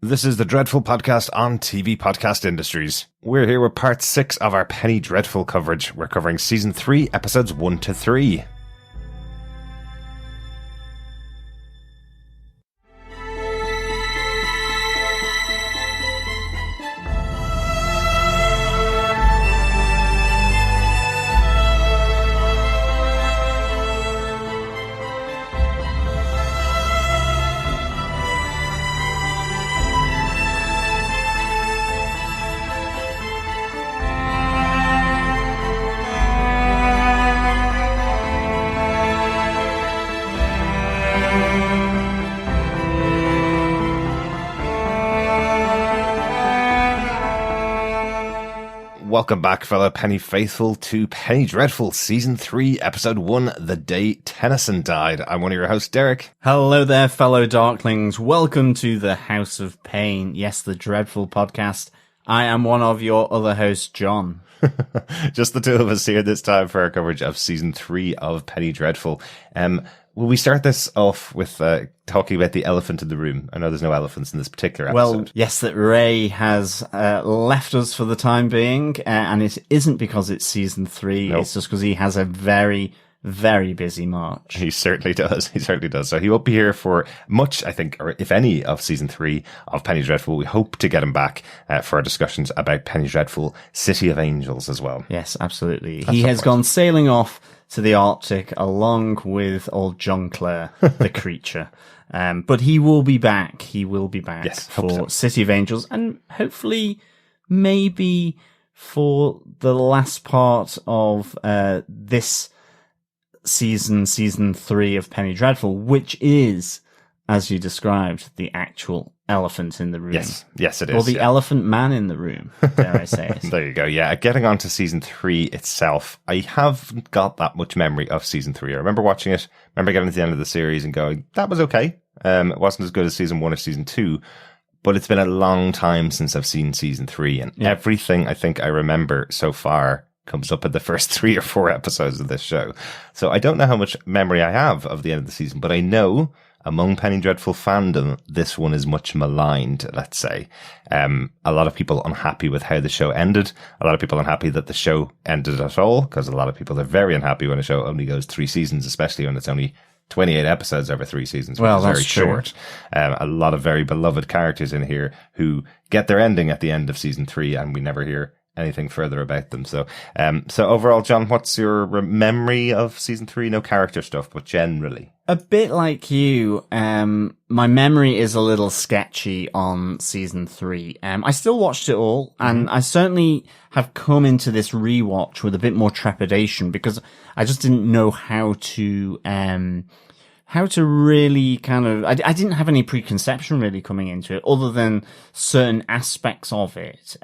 This is the Dreadful Podcast on TV Podcast Industries. We're here with part 6 of our Penny Dreadful coverage. We're covering season 3, episodes 1 to 3. Welcome back, fellow Penny Faithful, to Penny Dreadful, Season 3, Episode 1, The Day Tennyson Died. I'm one of your hosts, Derek. Hello there, fellow Darklings. Welcome to the House of Pain. Yes, the Dreadful Podcast. I am one of your other hosts, John. Just the two of us here this time for our coverage of Season 3 of Penny Dreadful. Will we start this off with talking about the elephant in the room? I know there's no elephants in this particular episode. Well, yes, that Ray has left us for the time being, and it isn't because it's Season 3. Nope. It's just because he has a very, very busy March. He certainly does. He certainly does. So he won't be here for much, I think, or if any, of Season 3 of Penny Dreadful. We hope to get him back for our discussions about Penny Dreadful, City of Angels as well. Yes, absolutely. He has gone sailing off to the Arctic along with old John Clare, the creature. But he will be back. He will be back, yes, for City of Angels, and hopefully maybe for the last part of this season 3 of Penny Dreadful, which is, as you described, the actual elephant in the room. Yes, it is. Or the elephant man in the room, dare I say it. There you go. Yeah, getting on to season 3 itself, I haven't got that much memory of season 3. I remember watching it, remember getting to the end of the series and going, that was okay. It wasn't as good as season 1 or season 2, but it's been a long time since I've seen season 3, and everything I think I remember so far comes up in the first 3 or 4 episodes of this show. So I don't know how much memory I have of the end of the season, but I know among Penny Dreadful fandom, this one is much maligned, let's say. A lot of people unhappy with how the show ended. A lot of people unhappy that the show ended at all, because a lot of people are very unhappy when a show only goes 3 seasons, especially when it's only 28 episodes over 3 seasons, which is very short. A lot of very beloved characters in here who get their ending at the end of season 3, and we never hear anything further about them. So overall, John, what's your memory of season 3? No character stuff, but generally. A bit like you, my memory is a little sketchy on season 3. I still watched it all, and I certainly have come into this rewatch with a bit more trepidation because I just didn't know how to really kind of, I didn't have any preconception really coming into it other than certain aspects of it.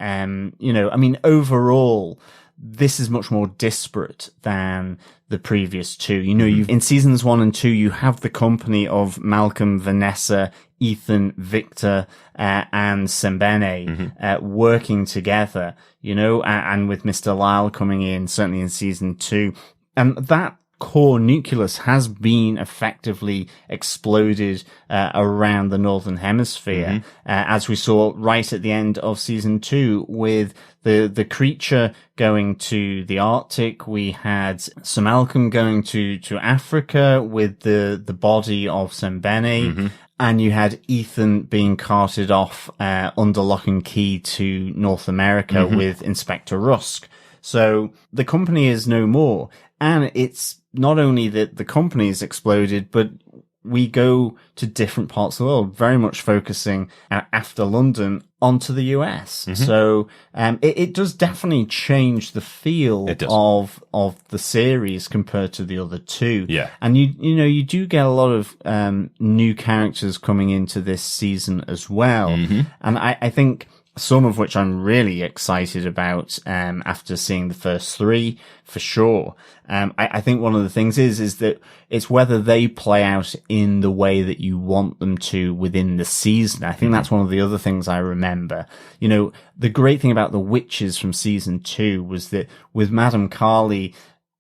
Overall, this is much more disparate than the previous 2. You've in seasons 1 and 2, you have the company of Malcolm, Vanessa, Ethan, Victor, and Sembene, working together, and with Mr. Lyle coming in, certainly in season 2. And that core nucleus has been effectively exploded around the Northern Hemisphere, as we saw right at the end of season 2 with the creature going to the Arctic. We had Sir Malcolm going to Africa with the body of Sembene. And you had Ethan being carted off under lock and key to North America with Inspector Rusk. So the company is no more. And it's not only that the company is exploded, but we go to different parts of the world, very much focusing after London onto the US. So it does definitely change the feel of the series compared to the other 2. Yeah. And you do get a lot of new characters coming into this season as well. And I think some of which I'm really excited about after seeing the first 3, for sure. I think one of the things is that it's whether they play out in the way that you want them to within the season. I think that's one of the other things I remember. The great thing about the witches from season 2 was that with Madame Carly,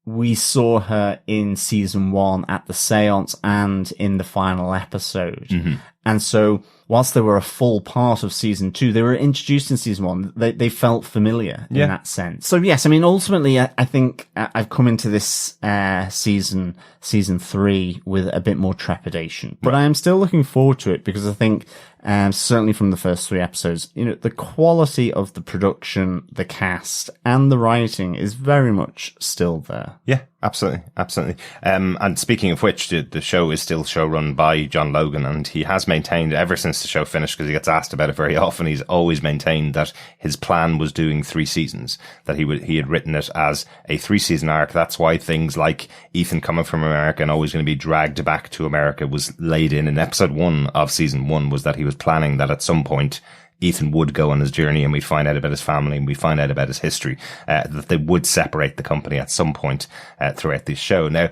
we saw her in season 1 at the seance and in the final episode. And so whilst they were a full part of season 2, they were introduced in season 1. They felt familiar in that sense. So yes, I mean, ultimately, I think I've come into this season 3 with a bit more trepidation, but I am still looking forward to it because I think certainly from the first 3 episodes, the quality of the production, the cast, and the writing is very much still there. Yeah, absolutely. And speaking of which, the show is still show run by John Logan, and he has maintained ever since the show finished, because he gets asked about it very often, he's always maintained that his plan was doing 3 seasons, that he had written it as a 3-season arc. That's why things like Ethan coming from America and always going to be dragged back to America was laid in episode 1 of season 1, was that he was planning that at some point Ethan would go on his journey and we'd find out about his family and we'd find out about his history, that they would separate the company at some point throughout this show. Now,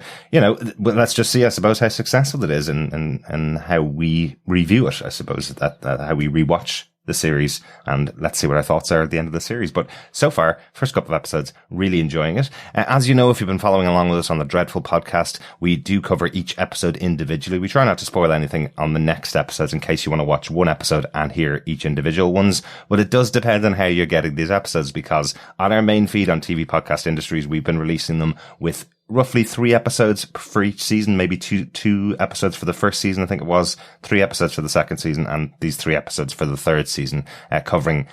let's just see, I suppose, how successful it is and how we review it, I suppose, that how we rewatch the series, and let's see what our thoughts are at the end of the series. But so far, first couple of episodes, really enjoying it. As you know, if you've been following along with us on the Dreadful podcast, we do cover each episode individually. We try not to spoil anything on the next episodes in case you want to watch one episode and hear each individual ones. But it does depend on how you're getting these episodes, because on our main feed on TV Podcast Industries, we've been releasing them with roughly 3 episodes for each season, maybe two episodes for the first season, I think it was, 3 episodes for the second season, and these 3 episodes for the third season, covering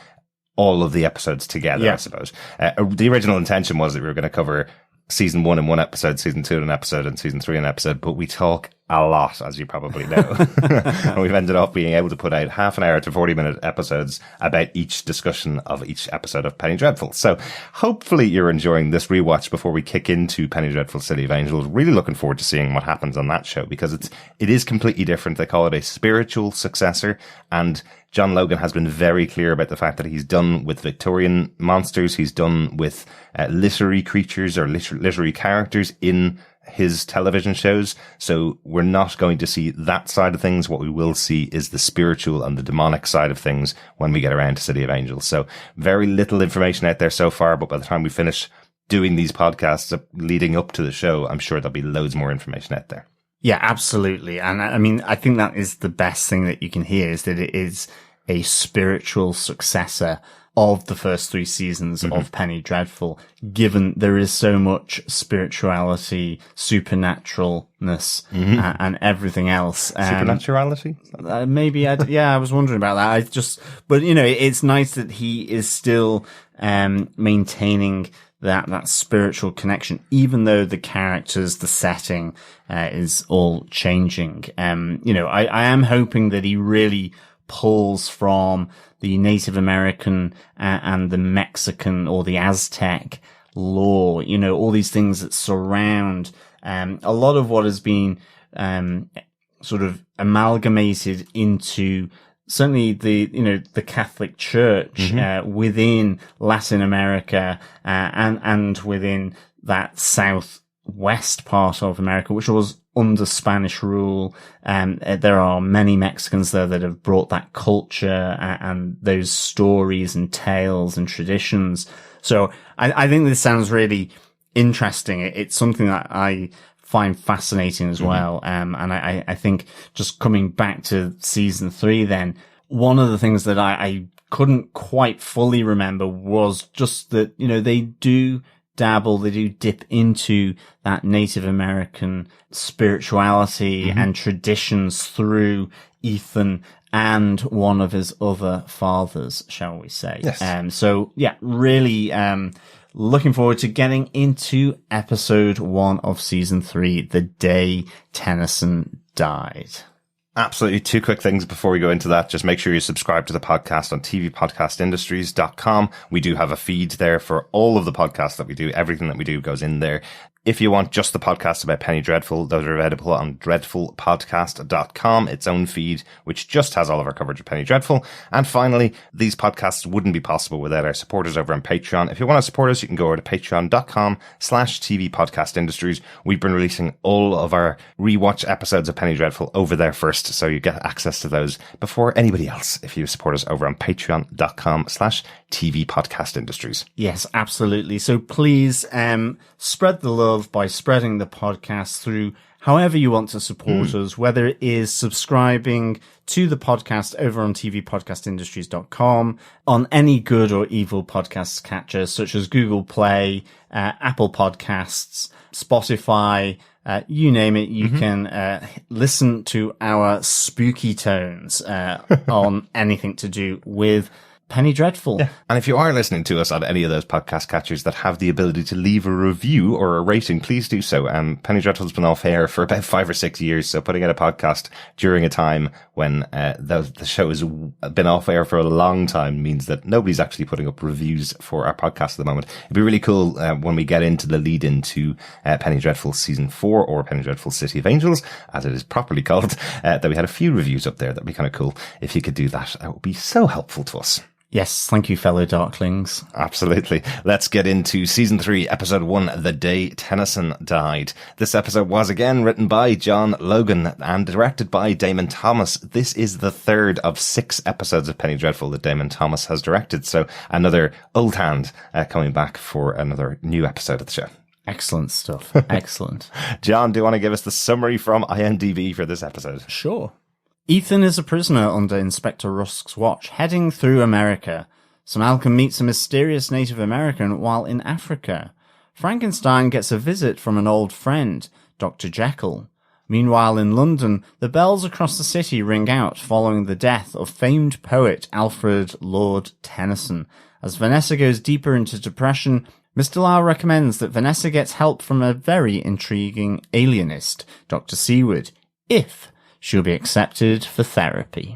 all of the episodes together, I suppose. The original intention was that we were going to cover season 1 in 1 episode, season 2 in an episode, and season 3 in an episode, but we talk a lot, as you probably know. And we've ended up being able to put out half an hour to 40-minute episodes about each discussion of each episode of Penny Dreadful. So hopefully you're enjoying this rewatch before we kick into Penny Dreadful City of Angels. Really looking forward to seeing what happens on that show, because it is completely different. They call it a spiritual successor, and John Logan has been very clear about the fact that he's done with Victorian monsters. He's done with literary creatures or literary characters in his television shows. So we're not going to see that side of things. What we will see is the spiritual and the demonic side of things when we get around to City of Angels. So very little information out there so far, but by the time we finish doing these podcasts leading up to the show, I'm sure there'll be loads more information out there. Yeah, absolutely. And I mean, I think that is the best thing that you can hear, is that it is a spiritual successor of the first 3 seasons of Penny Dreadful, given there is so much spirituality, supernaturalness, and everything else. Supernaturality? Maybe, I was wondering about that. But it's nice that he is still, maintaining that spiritual connection, even though the characters, the setting, is all changing. I am hoping that he really pulls from the Native American and the Mexican or the Aztec lore, all these things that surround a lot of what has been sort of amalgamated into certainly the Catholic Church within Latin America and within that southwest part of America, which was under Spanish rule. There are many Mexicans there that have brought that culture and those stories and tales and traditions. So I think this sounds really interesting. It's something that I find fascinating as well. And I think just coming back to season 3 then, one of the things that I couldn't quite fully remember was just that, they do dabble, they do dip into that Native American spirituality and traditions through Ethan and one of his other fathers, shall we say. Yes. So yeah, really, looking forward to getting into episode 1 of season 3, The Day Tennyson Died. Absolutely. 2 quick things before we go into that. Just make sure you subscribe to the podcast on tvpodcastindustries.com. We do have a feed there for all of the podcasts that we do. Everything that we do goes in there. If you want just the podcast about Penny Dreadful, those are available on dreadfulpodcast.com, its own feed, which just has all of our coverage of Penny Dreadful. And finally, these podcasts wouldn't be possible without our supporters over on Patreon. If you want to support us, you can go over to patreon.com/tvpodcastindustries. We've been releasing all of our rewatch episodes of Penny Dreadful over there first, so you get access to those before anybody else if you support us over on patreon.com/tvpodcastindustries. Yes, absolutely. So please, spread the love by spreading the podcast through however you want to support us, whether it is subscribing to the podcast over on tvpodcastindustries.com, on any good or evil podcast catchers such as Google Play, Apple Podcasts, Spotify, you name it, you can listen to our spooky tones on anything to do with Penny Dreadful. Yeah. And if you are listening to us on any of those podcast catchers that have the ability to leave a review or a rating, please do so. Penny Dreadful's been off air for about 5 or 6 years, so putting out a podcast during a time when the show has been off air for a long time means that nobody's actually putting up reviews for our podcast at the moment. It'd be really cool when we get into the lead into Penny Dreadful Season 4, or Penny Dreadful City of Angels, as it is properly called, that we had a few reviews up there. That'd be kind of cool. If you could do that, that would be so helpful to us. Yes, thank you, fellow Darklings. Absolutely. Let's get into Season 3, Episode 1, The Day Tennyson Died. This episode was again written by John Logan and directed by Damon Thomas. This is the third of 6 episodes of Penny Dreadful that Damon Thomas has directed, so another old hand coming back for another new episode of the show. Excellent stuff. Excellent. John, do you want to give us the summary from IMDb for this episode? Sure. Ethan is a prisoner under Inspector Rusk's watch, heading through America. So Malcolm meets a mysterious Native American while in Africa. Frankenstein gets a visit from an old friend, Dr. Jekyll. Meanwhile, in London, the bells across the city ring out following the death of famed poet Alfred Lord Tennyson. As Vanessa goes deeper into depression, Mr. Lau recommends that Vanessa gets help from a very intriguing alienist, Dr. Seward, if she'll be accepted for therapy.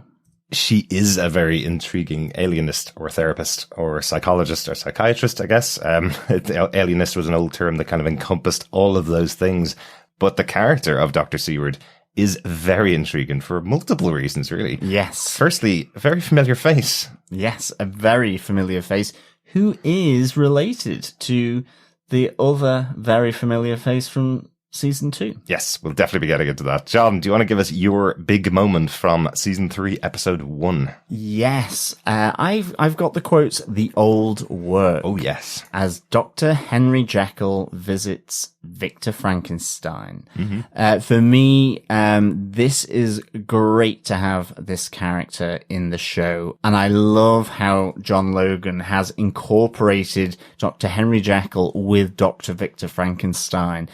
She is a very intriguing alienist or therapist or psychologist or psychiatrist, I guess. Alienist was an old term that kind of encompassed all of those things. But the character of Dr. Seward is very intriguing for multiple reasons, really. Yes. Firstly, a very familiar face. Yes, a very familiar face who is related to the other very familiar face from Season 2. Yes, we'll definitely be getting into that. John, do you want to give us your big moment from Season 3, Episode 1? Yes. I've got the quote, "The old work." Oh, yes. As Dr. Henry Jekyll visits Victor Frankenstein. For me, this is great to have this character in the show. And I love how John Logan has incorporated Dr. Henry Jekyll with Dr. Victor Frankenstein,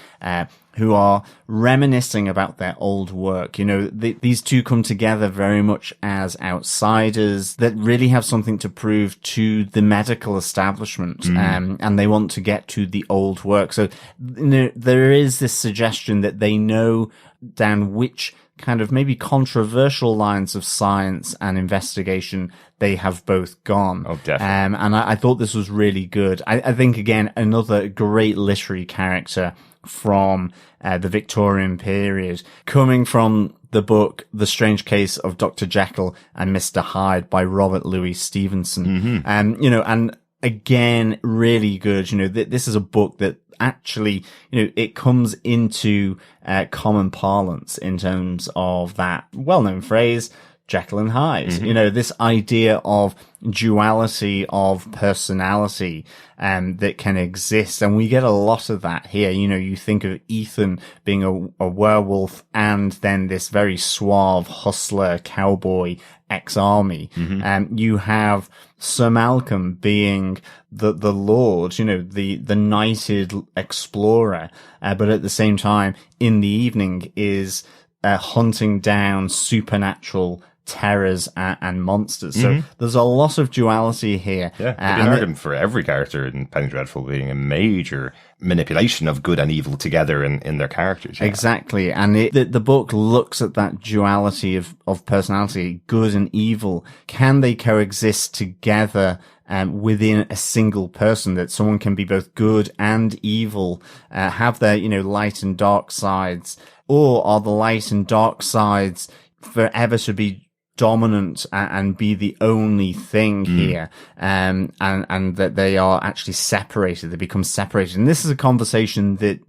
who are reminiscing about their old work. You know, these two come together very much as outsiders that really have something to prove to the medical establishment, and they want to get to the old work. So, you know, there is this suggestion that they know down which kind of maybe controversial lines of science and investigation they have both gone. Oh, definitely. And I thought this was really good. I think, again, another great literary character from the Victorian period, coming from the book The Strange Case of Dr. Jekyll and Mr. Hyde by Robert Louis Stevenson. You know, and again, really good. You know, this is a book that actually, you know, it comes into common parlance in terms of that well-known phrase, Jekyll and Hyde. You know, this idea of duality of personality that can exist, and we get a lot of that here. You know, you think of Ethan being a werewolf and then this very suave hustler cowboy ex-army. You have Sir Malcolm being the lord, you know, the knighted explorer, but at the same time in the evening is hunting down supernatural terrors and monsters. So there's a lot of duality here. Yeah, an argument for every character in Penny Dreadful being a major manipulation of good and evil together in their characters. Yeah. Exactly. And the book looks at that duality of personality, good and evil. Can they coexist together within a single person, that someone can be both good and evil, have their, you know, light and dark sides? Or are the light and dark sides forever to be dominant and be the only thing here, and that they are actually separated, they become separated? And this is a conversation that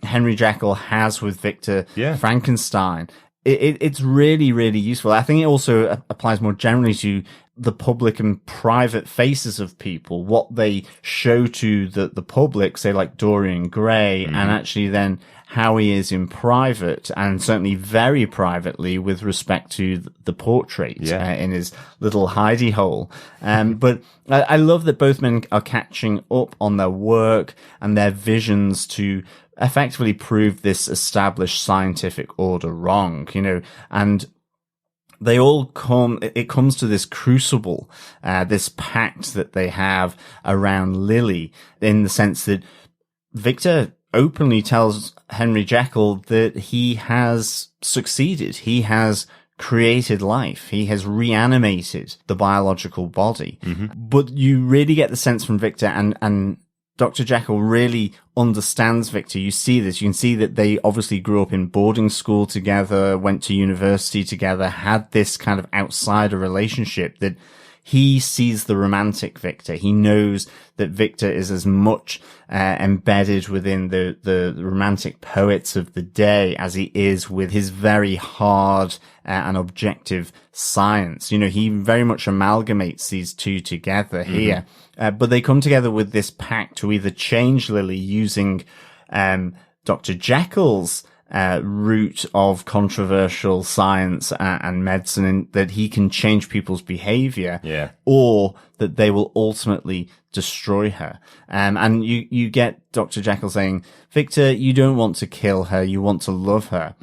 Henry Jekyll has with Victor Frankenstein. It's really, really useful. I think it also applies more generally to the public and private faces of people, what they show to the public, say like Dorian Gray, and actually then how he is in private, and certainly very privately with respect to the portrait in his little hidey hole. But I love that both men are catching up on their work and their visions to effectively prove this established scientific order wrong, and they all it comes to this crucible, this pact that they have around Lily, in the sense that Victor openly tells Henry Jekyll that he has succeeded. He has created life. He has reanimated the biological body. But you really get the sense from Victor, and Dr. Jekyll really understands Victor. You see this. You can see that they obviously grew up in boarding school together, went to university together, had this kind of outsider relationship, that he sees the romantic Victor. He knows that Victor is as much embedded within the romantic poets of the day as he is with his very hard and objective science. He very much amalgamates these two together here. But they come together with this pact to either change Lily using Dr. Jekyll's route of controversial science and medicine, that he can change people's behavior, or that they will ultimately destroy her. And you get Dr. Jekyll saying, Victor, you don't want to kill her, you want to love her.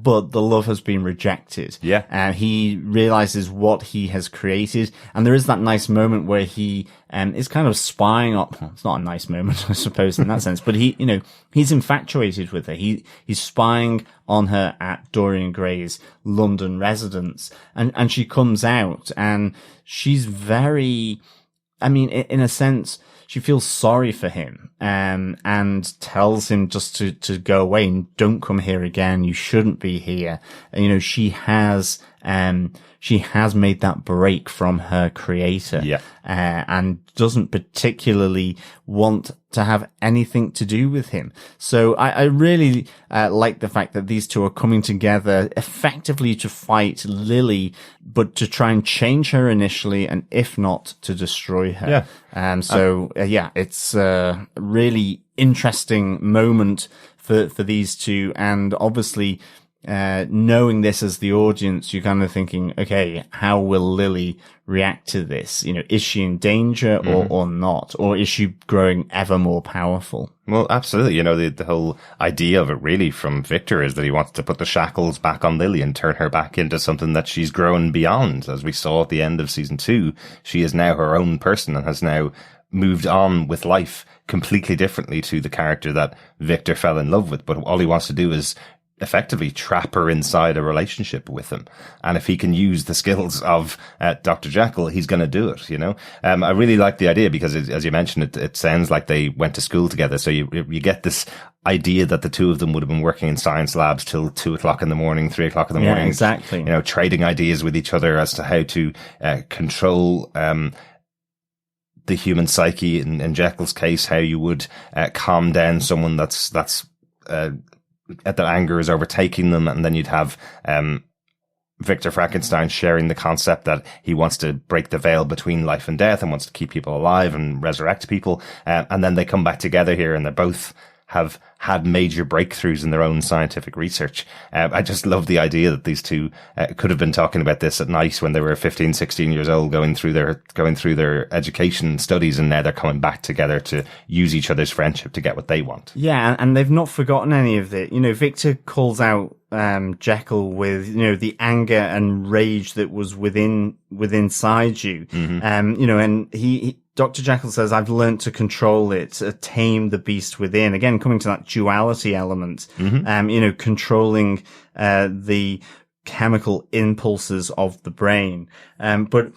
But the love has been rejected. He realizes what he has created. And there is that nice moment where he is kind of spying on, well, it's not a nice moment, I suppose, in that sense, but he's infatuated with her. He's spying on her at Dorian Gray's London residence. And she comes out, and she's very, in a sense, she feels sorry for him, and tells him just to go away and don't come here again. You shouldn't be here. She has made that break from her creator, and doesn't particularly want to have anything to do with him. So I really like the fact that these two are coming together effectively to fight Lily, but to try and change her initially, and if not, to destroy her. It's a really interesting moment for these two, and obviously knowing this as the audience, you're kind of thinking, okay, how will Lily react to this? Is she in danger or not? Or is she growing ever more powerful? Well, absolutely. The whole idea of it really from Victor is that he wants to put the shackles back on Lily and turn her back into something that she's grown beyond. As we saw at the end of season 2, she is now her own person and has now moved on with life completely differently to the character that Victor fell in love with. But all he wants to do is effectively trap her inside a relationship with him. And if he can use the skills of Dr. Jekyll, he's going to do it, I really like the idea because, as you mentioned, it sounds like they went to school together. So you get this idea that the two of them would have been working in science labs till 2:00 in the morning, 3:00 in the morning. Exactly. Trading ideas with each other as to how to control the human psyche. In Jekyll's case, how you would calm down someone that's that anger is overtaking them, and then you'd have Victor Frankenstein sharing the concept that he wants to break the veil between life and death and wants to keep people alive and resurrect people, and then they come back together here, and they both have had major breakthroughs in their own scientific research. I just love the idea that these two could have been talking about this at night when they were 15, 16 years old, going through their education studies, and now they're coming back together to use each other's friendship to get what they want. Yeah, and they've not forgotten any of it. Victor calls out Jekyll with the anger and rage that was inside you. And he Dr. Jekyll says, I've learned to control it, tame the beast within. Again, coming to that duality element, controlling the chemical impulses of the brain. But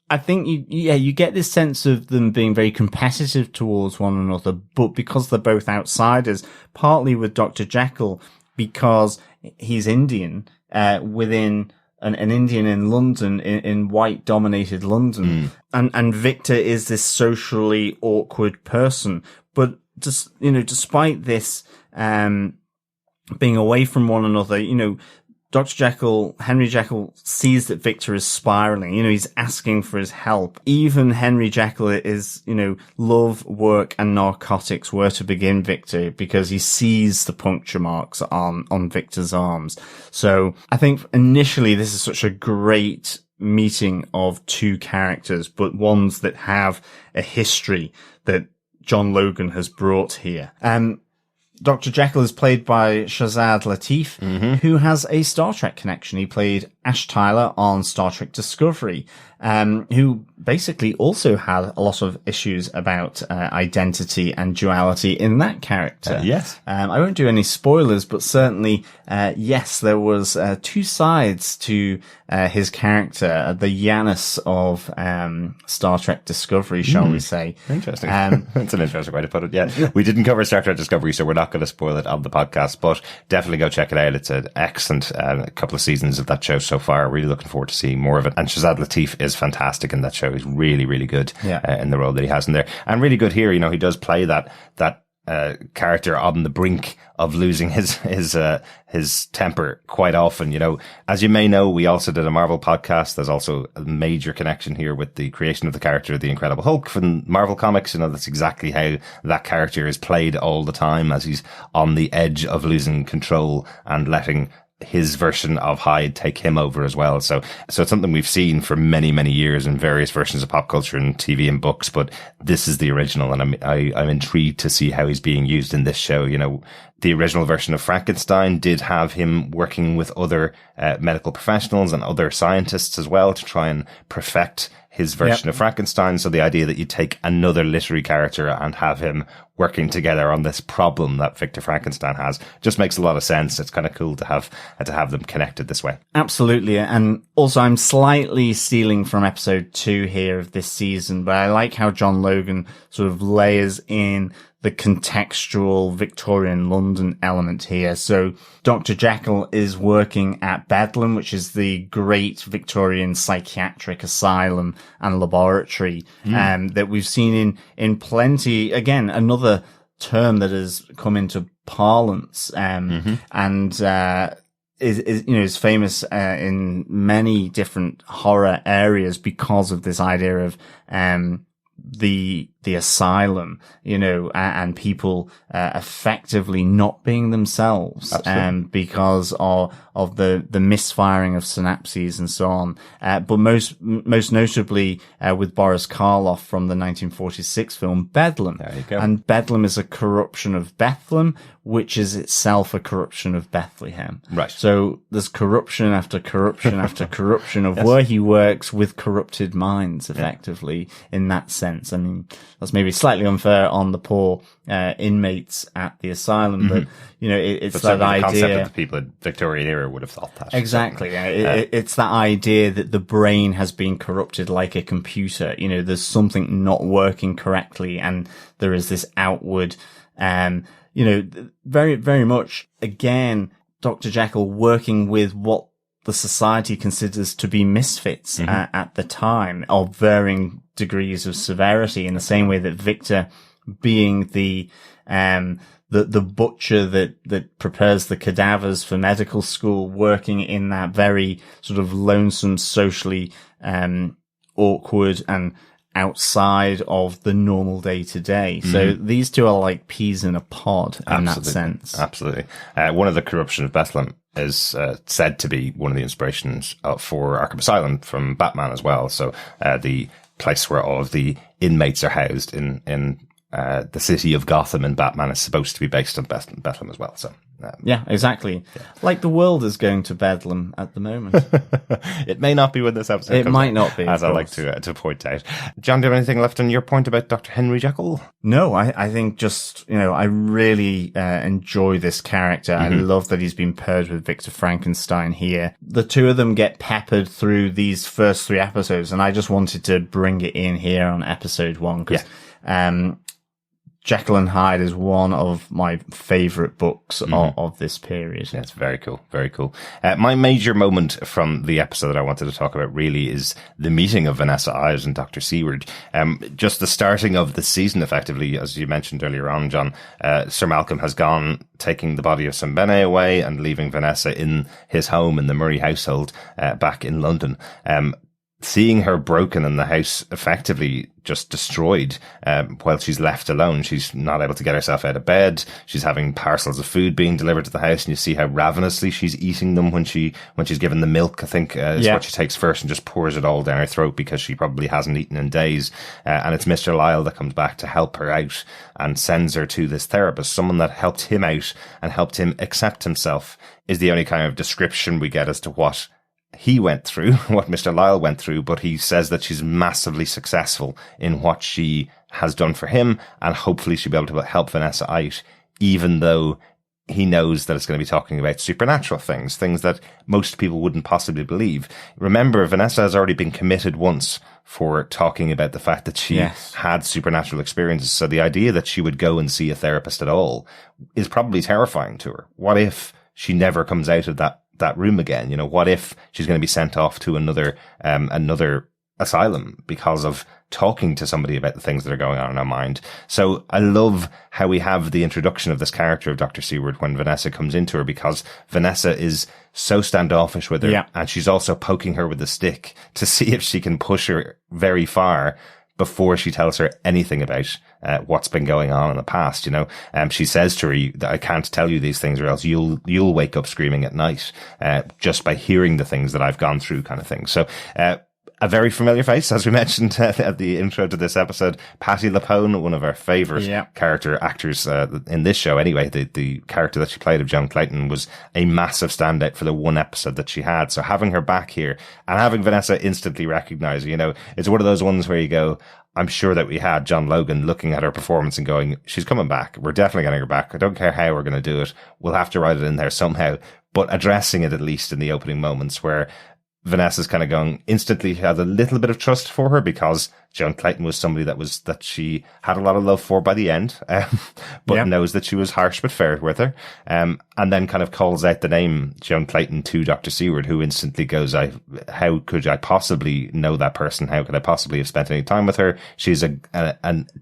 I think you get this sense of them being very competitive towards one another, but because they're both outsiders, partly with Dr. Jekyll, because he's Indian, within an Indian in London, in white dominated London. And Victor is this socially awkward person. But just, despite this, being away from one another, Henry Jekyll sees that Victor is spiraling. He's asking for his help. Even Henry Jekyll is, love, work, and narcotics were to begin Victor because he sees the puncture marks on Victor's arms. So I think initially this is such a great meeting of two characters, but ones that have a history that John Logan has brought here. Dr. Jekyll is played by Shazad Latif, who has a Star Trek connection. He played Ash Tyler on Star Trek Discovery, who basically also had a lot of issues about identity and duality in that character. Yes. I won't do any spoilers, but certainly, yes, there was two sides to his character, the Janus of Star Trek Discovery, shall we say. Interesting. That's an interesting way to put it. Yeah. We didn't cover Star Trek Discovery, so we're not going to spoil it on the podcast, but definitely go check it out. It's an excellent couple of seasons of that show so far. Really looking forward to seeing more of it. And Shazad Latif is fantastic in that show. He's really, really good in the role that he has in there. And really good here. He does play that character on the brink of losing his temper quite often. As you may know, we also did a Marvel podcast. There's also a major connection here with the creation of the character of the Incredible Hulk from Marvel Comics. That's exactly how that character is played all the time, as he's on the edge of losing control and letting his version of Hyde take him over as well. So it's something we've seen for many, many years in various versions of pop culture and TV and books, but this is the original, and I'm intrigued to see how he's being used in this show. The original version of Frankenstein did have him working with other medical professionals and other scientists as well to try and perfect his version of Frankenstein. So the idea that you take another literary character and have him working together on this problem that Victor Frankenstein has just makes a lot of sense. It's kind of cool to have them connected this way. Absolutely. And also I'm slightly stealing from episode 2 here of this season, but I like how John Logan sort of layers in the contextual Victorian London element here. So Dr. Jekyll is working at Bedlam, which is the great Victorian psychiatric asylum and laboratory that we've seen in plenty. Again, another term that has come into parlance and is famous in many different horror areas because of this idea of the asylum, and people effectively not being themselves because of the misfiring of synapses and so on. But most notably with Boris Karloff from the 1946 film Bedlam. There you go. And Bedlam is a corruption of Bethlehem, which is itself a corruption of Bethlehem. Right. So there's corruption after corruption after corruption of where he works with corrupted minds, effectively, in that sense. I mean, that's maybe slightly unfair on the poor inmates at the asylum, but it's that idea. The concept that the people in Victorian era would have thought that. Exactly. It's that idea that the brain has been corrupted like a computer. There's something not working correctly, and there is this outward, very, very much, again, Dr. Jekyll working with what the society considers to be misfits at the time, of varying degrees of severity, in the same way that Victor, being the butcher that prepares the cadavers for medical school, working in that very sort of lonesome, socially awkward and outside of the normal day to day. So these two are like peas in a pod in that sense. Absolutely. One of the corruption of Bethlehem is said to be one of the inspirations for Arkham Asylum from Batman as well. So the place where all of the inmates are housed in the city of Gotham in Batman is supposed to be based on Bethlehem as well. So yeah, exactly. Yeah. Like the world is going to Bedlam at the moment. It may not be when this episode comes might out, not be, as I like to point out. John, do you have anything left on your point about Dr. Henry Jekyll? No, I think just, I really enjoy this character. I love that he's been paired with Victor Frankenstein here. The two of them get peppered through these first 3 episodes, and I just wanted to bring it in here on episode 1 because Jekyll and Hyde is one of my favourite books of this period. Yeah, it's very cool. Very cool. My major moment from the episode that I wanted to talk about really is the meeting of Vanessa Ives and Dr. Seward. Just the starting of the season, effectively, as you mentioned earlier on, John, Sir Malcolm has gone, taking the body of Simbene away and leaving Vanessa in his home in the Murray household back in London. Seeing her broken and the house effectively just destroyed, while she's left alone. She's not able to get herself out of bed. She's having parcels of food being delivered to the house, and you see how ravenously she's eating them when she's given the milk, I think, is what she takes first, and just pours it all down her throat because she probably hasn't eaten in days. And it's Mr. Lyle that comes back to help her out and sends her to this therapist, someone that helped him out and helped him accept himself, is the only kind of description we get as to what he went through, what Mr. Lyle went through, but he says that she's massively successful in what she has done for him, and hopefully she'll be able to help Vanessa out, even though he knows that it's going to be talking about supernatural things that most people wouldn't possibly believe. Remember, Vanessa has already been committed once for talking about the fact that she had supernatural experiences, so the idea that she would go and see a therapist at all is probably terrifying to her. What if she never comes out of that room again? You know, what if she's going to be sent off to another asylum because of talking to somebody about the things that are going on in her mind? So I love how we have the introduction of this character of Dr. Seward when Vanessa comes into her, because Vanessa is so standoffish with her, and she's also poking her with a stick to see if she can push her very far before she tells her anything about what's been going on in the past. You know, she says to her that I can't tell you these things or else you'll wake up screaming at night, just by hearing the things that I've gone through, kind of thing. So, a very familiar face, as we mentioned at the intro to this episode, Patti LuPone, one of our favourite character actors in this show. Anyway, the character that she played of Joan Clayton was a massive standout for the one episode that she had. So having her back here and having Vanessa instantly recognise her, you know, it's one of those ones where you go, I'm sure that we had John Logan looking at her performance and going, she's coming back. We're definitely getting her back. I don't care how we're going to do it. We'll have to write it in there somehow, but addressing it at least in the opening moments where Vanessa's kind of going, instantly has a little bit of trust for her because Joan Clayton was somebody that she had a lot of love for by the end, but knows that she was harsh but fair with her. And then kind of calls out the name Joan Clayton to Dr. Seward, who instantly goes, how could I possibly know that person? How could I possibly have spent any time with her? She's a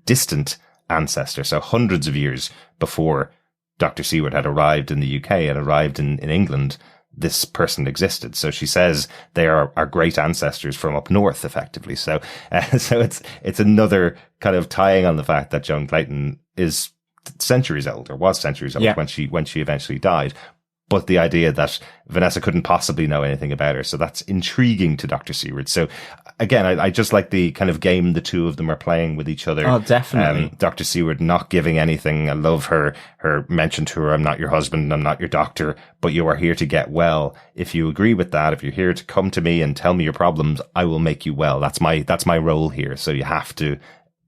distant ancestor. So hundreds of years before Dr. Seward had arrived in the UK and arrived in England, this person existed. So she says they are our great ancestors from up north, effectively. So it's another kind of tying on the fact that Joan Clayton is centuries old, or was centuries old when she eventually died. But the idea that Vanessa couldn't possibly know anything about her. So that's intriguing to Dr. Seward. So again, I just like the kind of game the two of them are playing with each other. Oh, definitely. Dr. Seward not giving anything. I love her mention to her, I'm not your husband, I'm not your doctor, but you are here to get well. If you agree with that, if you're here to come to me and tell me your problems, I will make you well. That's my role here. So you have to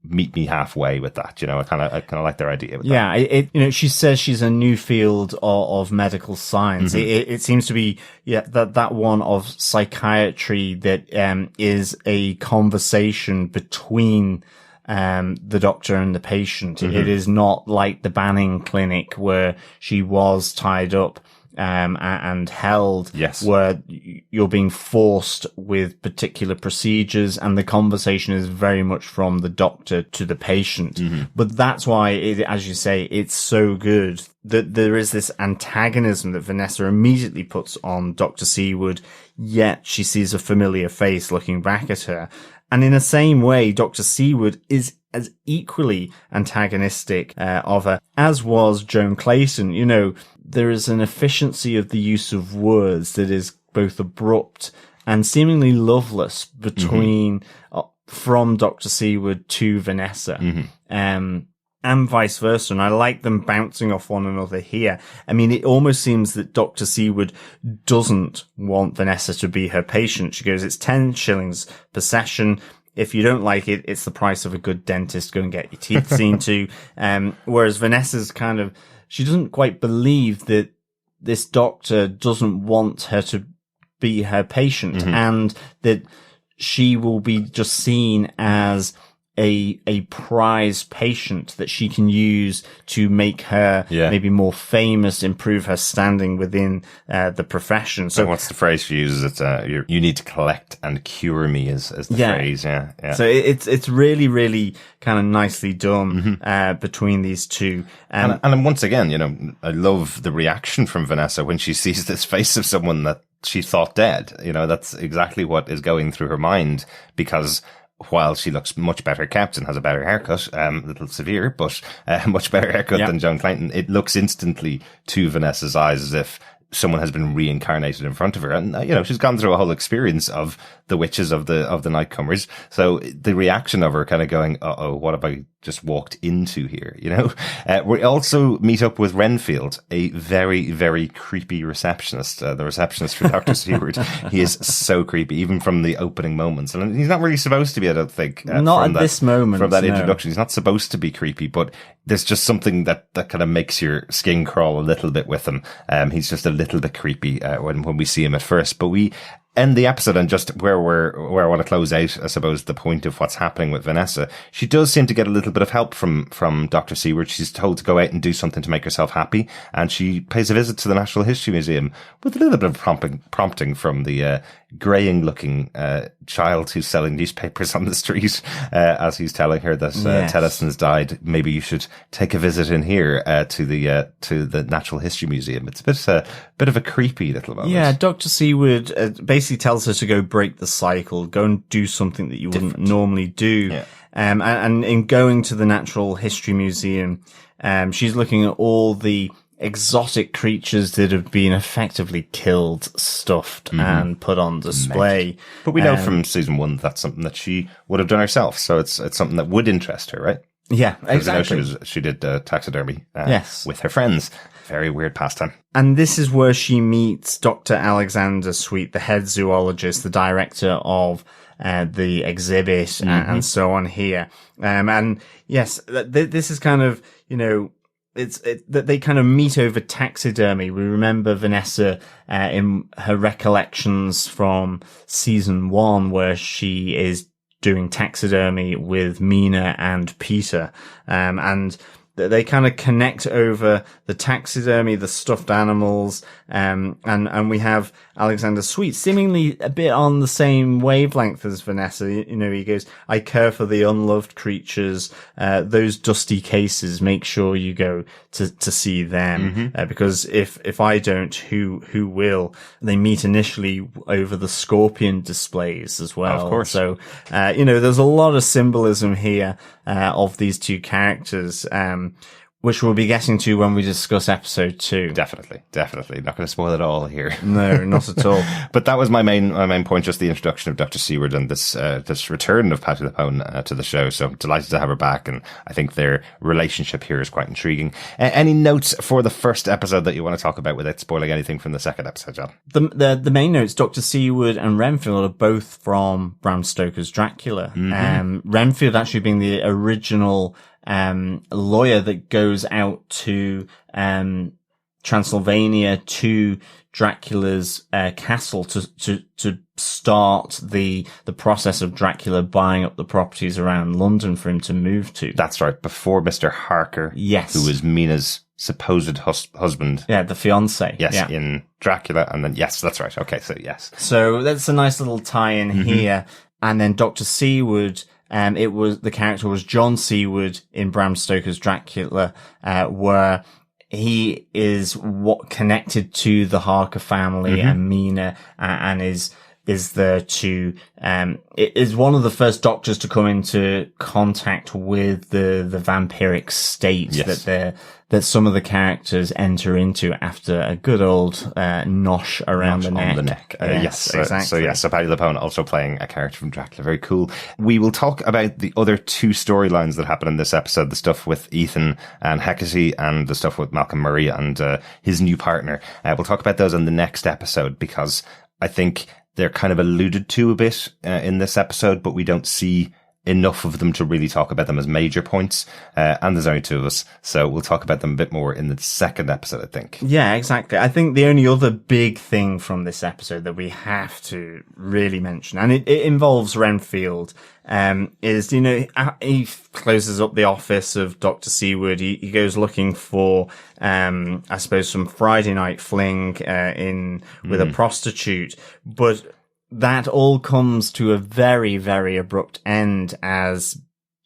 meet me halfway with that. You know, I kind of like their idea with that. She says she's a new field of medical science. Mm-hmm. It seems to be that one of psychiatry that is a conversation between the doctor and the patient. Mm-hmm. It is not like the Banning clinic where she was tied up and held, where you're being forced with particular procedures, and the conversation is very much from the doctor to the patient. Mm-hmm. But that's why, as you say, it's so good that there is this antagonism that Vanessa immediately puts on Dr. Seward, yet she sees a familiar face looking back at her. And in the same way, Dr. Seward is as equally antagonistic of her, as was Joan Clayton. You know, there is an efficiency of the use of words that is both abrupt and seemingly loveless between from Dr. Seward to Vanessa. Mm-hmm. And vice versa. And I like them bouncing off one another here. I mean, it almost seems that Dr. Seward doesn't want Vanessa to be her patient. She goes, it's 10 shillings per session. If you don't like it, it's the price of a good dentist. Go and get your teeth seen to. Whereas Vanessa's kind of, she doesn't quite believe that this doctor doesn't want her to be her patient, and that she will be just seen as a prize patient that she can use to make her maybe more famous, improve her standing within the profession. So what's the phrase she uses? It's you need to collect and cure me is the phrase. Yeah. So it's really, really kind of nicely done between these two. And once again, you know, I love the reaction from Vanessa when she sees this face of someone that she thought dead. You know, that's exactly what is going through her mind, because while she looks much better kept and has a better haircut, a little severe, but much better haircut than Joan Clayton, it looks instantly to Vanessa's eyes as if someone has been reincarnated in front of her. And, you know, she's gone through a whole experience of the witches of the nightcomers. So the reaction of her kind of going, uh-oh, what have I just walked into here? You know, we also meet up with Renfield, a very, very creepy receptionist, the receptionist for Dr. Seward. He is so creepy, even from the opening moments. And he's not really supposed to be, I don't think. Not at this moment. From that introduction. He's not supposed to be creepy, but there's just something that kind of makes your skin crawl a little bit with him. He's just a little bit creepy, when we see him at first, but we end the episode and just where I want to close out, I suppose, the point of what's happening with Vanessa. She does seem to get a little bit of help from Dr. Seward. She's told to go out and do something to make herself happy, and she pays a visit to the Natural History Museum with a little bit of prompting from the greying looking child who's selling newspapers on the street, as he's tellling her that Tennyson's died. Maybe you should take a visit in here to the Natural History Museum. It's a bit of a creepy little moment. Yeah, Dr. Seward basically tells her to go break the cycle, go and do something that you wouldn't normally do. Yeah. And in going to the Natural History Museum, she's looking at all the exotic creatures that have been effectively killed, stuffed, and put on display. But we know from season 1 that's something that she would have done herself, so it's something that would interest her, right? Yeah, exactly. I know she did taxidermy with her friends. Very weird pastime. And this is where she meets Dr. Alexander Sweet, the head zoologist, the director of the exhibit, and so on here. And yes, this is kind of, you know, that they kind of meet over taxidermy. We remember Vanessa in her recollections from season 1, where she is doing taxidermy with Mina and Peter, and they kind of connect over the taxidermy, the stuffed animals, and we have Alexander Sweet seemingly a bit on the same wavelength as Vanessa. You know, he goes, I care for the unloved creatures, those dusty cases, make sure you go to see them, because if I don't, who will? They meet initially over the scorpion displays as well. Of course. So, you know, there's a lot of symbolism here, of these two characters, which we'll be getting to when we discuss episode 2. Definitely. Not going to spoil it all here. No, not at all. But that was my main point, just the introduction of Dr. Seward and this return of Patti LuPone to the show. So I'm delighted to have her back, and I think their relationship here is quite intriguing. Any notes for the first episode that you want to talk about without spoiling anything from the second episode, John? The main notes, Dr. Seward and Renfield are both from Bram Stoker's Dracula. Renfield actually being the original lawyer that goes out to Transylvania to Dracula's castle to start the process of Dracula buying up the properties around London for him to move to. That's right, before Mr. Harker, yes, who was Mina's supposed husband. Yeah, the fiancé. Yes, in Dracula, and then yes, that's right. Okay, so yes. So that's a nice little tie-in here. And then Dr. Seward, the character was John Seward in Bram Stoker's Dracula, where he is connected to the Harker family and Mina, and is there to, is one of the first doctors to come into contact with the vampiric state that some of the characters enter into after a good old nosh around the neck. On the neck. Yes, exactly. So Patti LuPone also playing a character from Dracula. Very cool. We will talk about the other 2 storylines that happen in this episode, the stuff with Ethan and Hecate and the stuff with Malcolm Murray and his new partner. We'll talk about those in the next episode, because I think they're kind of alluded to a bit in this episode, but we don't see enough of them to really talk about them as major points. And there's only two of us, so we'll talk about them a bit more in the second episode, I think. Yeah, exactly. I think the only other big thing from this episode that we have to really mention, and it involves Renfield, is, he closes up the office of Dr. Seward. He goes looking for, I suppose, some Friday night fling, with a prostitute, but that all comes to a very, very abrupt end as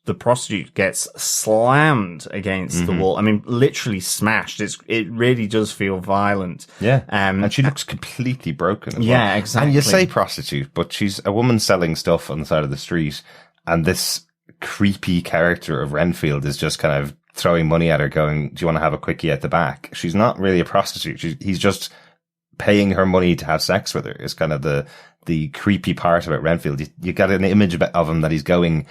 the prostitute gets slammed against the wall. I mean, literally smashed. It really does feel violent. Yeah. And she looks completely broken as well. Exactly. And you say prostitute, but she's a woman selling stuff on the side of the street. And this creepy character of Renfield is just kind of throwing money at her going, do you want to have a quickie at the back? She's not really a prostitute. He's just paying her money to have sex with her is kind of the creepy part about Renfield. You got an image of him that he's going,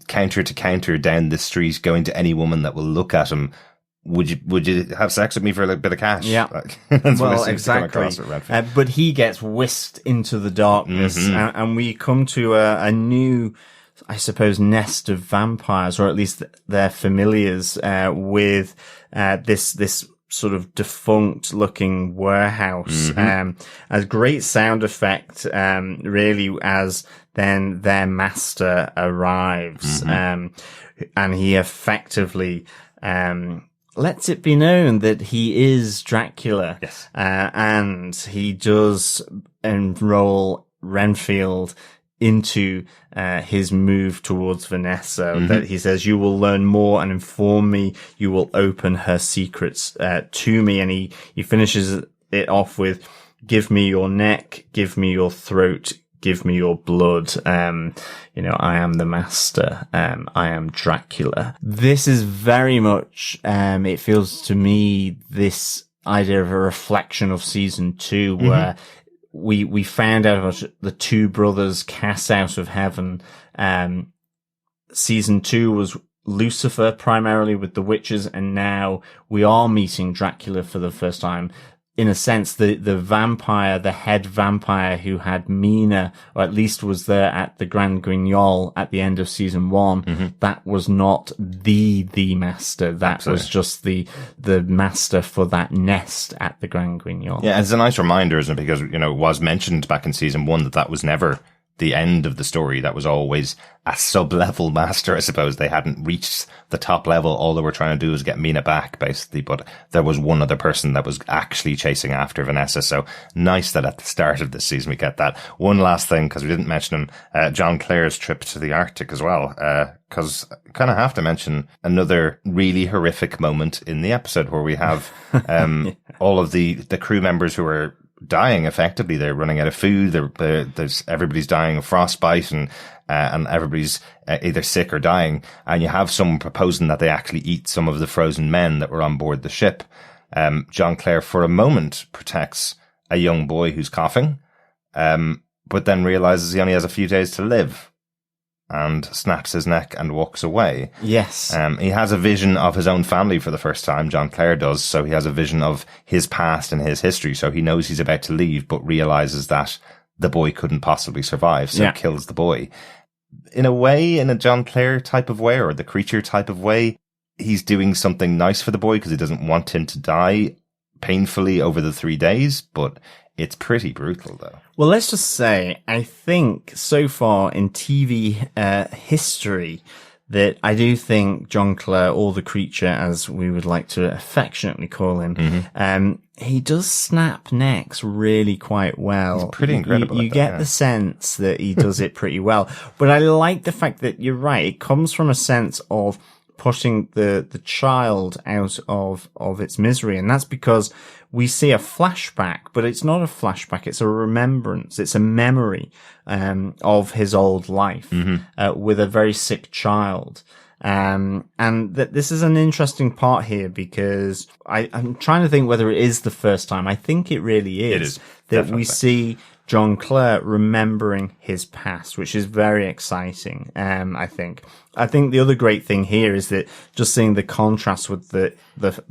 counter to counter down the street, going to any woman that will look at him. Would you have sex with me for a bit of cash? Yeah. Well, exactly. But he gets whisked into the darkness, and we come to a new, I suppose, nest of vampires, or at least their familiars, with this sort of defunct looking warehouse. A great sound effect, really, as then their master arrives, and he effectively, lets it be known that he is Dracula. Yes. And he does enroll Renfield into his move towards Vanessa, that he says, you will learn more and inform me. You will open her secrets to me. And he finishes it off with, give me your neck, give me your throat, give me your blood. I am the master. I am Dracula. This is very much, it feels to me, this idea of a reflection of season 2, where we found out about the two brothers cast out of heaven. Season 2 was Lucifer primarily with the witches, and now we are meeting Dracula for the first time. In a sense, the vampire, the head vampire who had Mina, or at least was there at the Grand Guignol at the end of season 1, that was not the master. That Absolutely. was just the master for that nest at the Grand Guignol. Yeah, it's a nice reminder, isn't it? Because, it was mentioned back in season 1 that was never the end of the story. That was always a sub-level master, I suppose. They hadn't reached the top level. All they were trying to do was get Mina back, basically. But there was one other person that was actually chasing after Vanessa. So nice that at the start of this season we get that. One last thing, because we didn't mention him, John Clare's trip to the Arctic as well. Because I kind of have to mention another really horrific moment in the episode where we have all of the crew members who are dying. Effectively, they're running out of food. There's everybody's dying of frostbite, and everybody's either sick or dying. And you have someone proposing that they actually eat some of the frozen men that were on board the ship. John Clare, for a moment, protects a young boy who's coughing, but then realizes he only has a few days to live, and snaps his neck and walks away. Yes. He has a vision of his own family for the first time, John Clare does, so he has a vision of his past and his history, so he knows he's about to leave, but realizes that the boy couldn't possibly survive, so kills the boy. In a way, in a John Clare type of way, or the creature type of way, he's doing something nice for the boy because he doesn't want him to die painfully over the 3 days, but it's pretty brutal, though. Well, let's just say, I think so far in TV history that I do think John Clare, or the creature, as we would like to affectionately call him, he does snap necks really quite well. He's pretty incredible. You get the sense that he does it pretty well. But I like the fact that you're right. It comes from a sense of pushing the child out of its misery. And that's because we see a flashback, but it's not a flashback. It's a remembrance. It's a memory, of his old life, with a very sick child. And that this is an interesting part here because I'm trying to think whether it is the first time. I think it really is. It is. That Definitely. we see John Clare remembering his past, which is very exciting. I think the other great thing here is that just seeing the contrast with the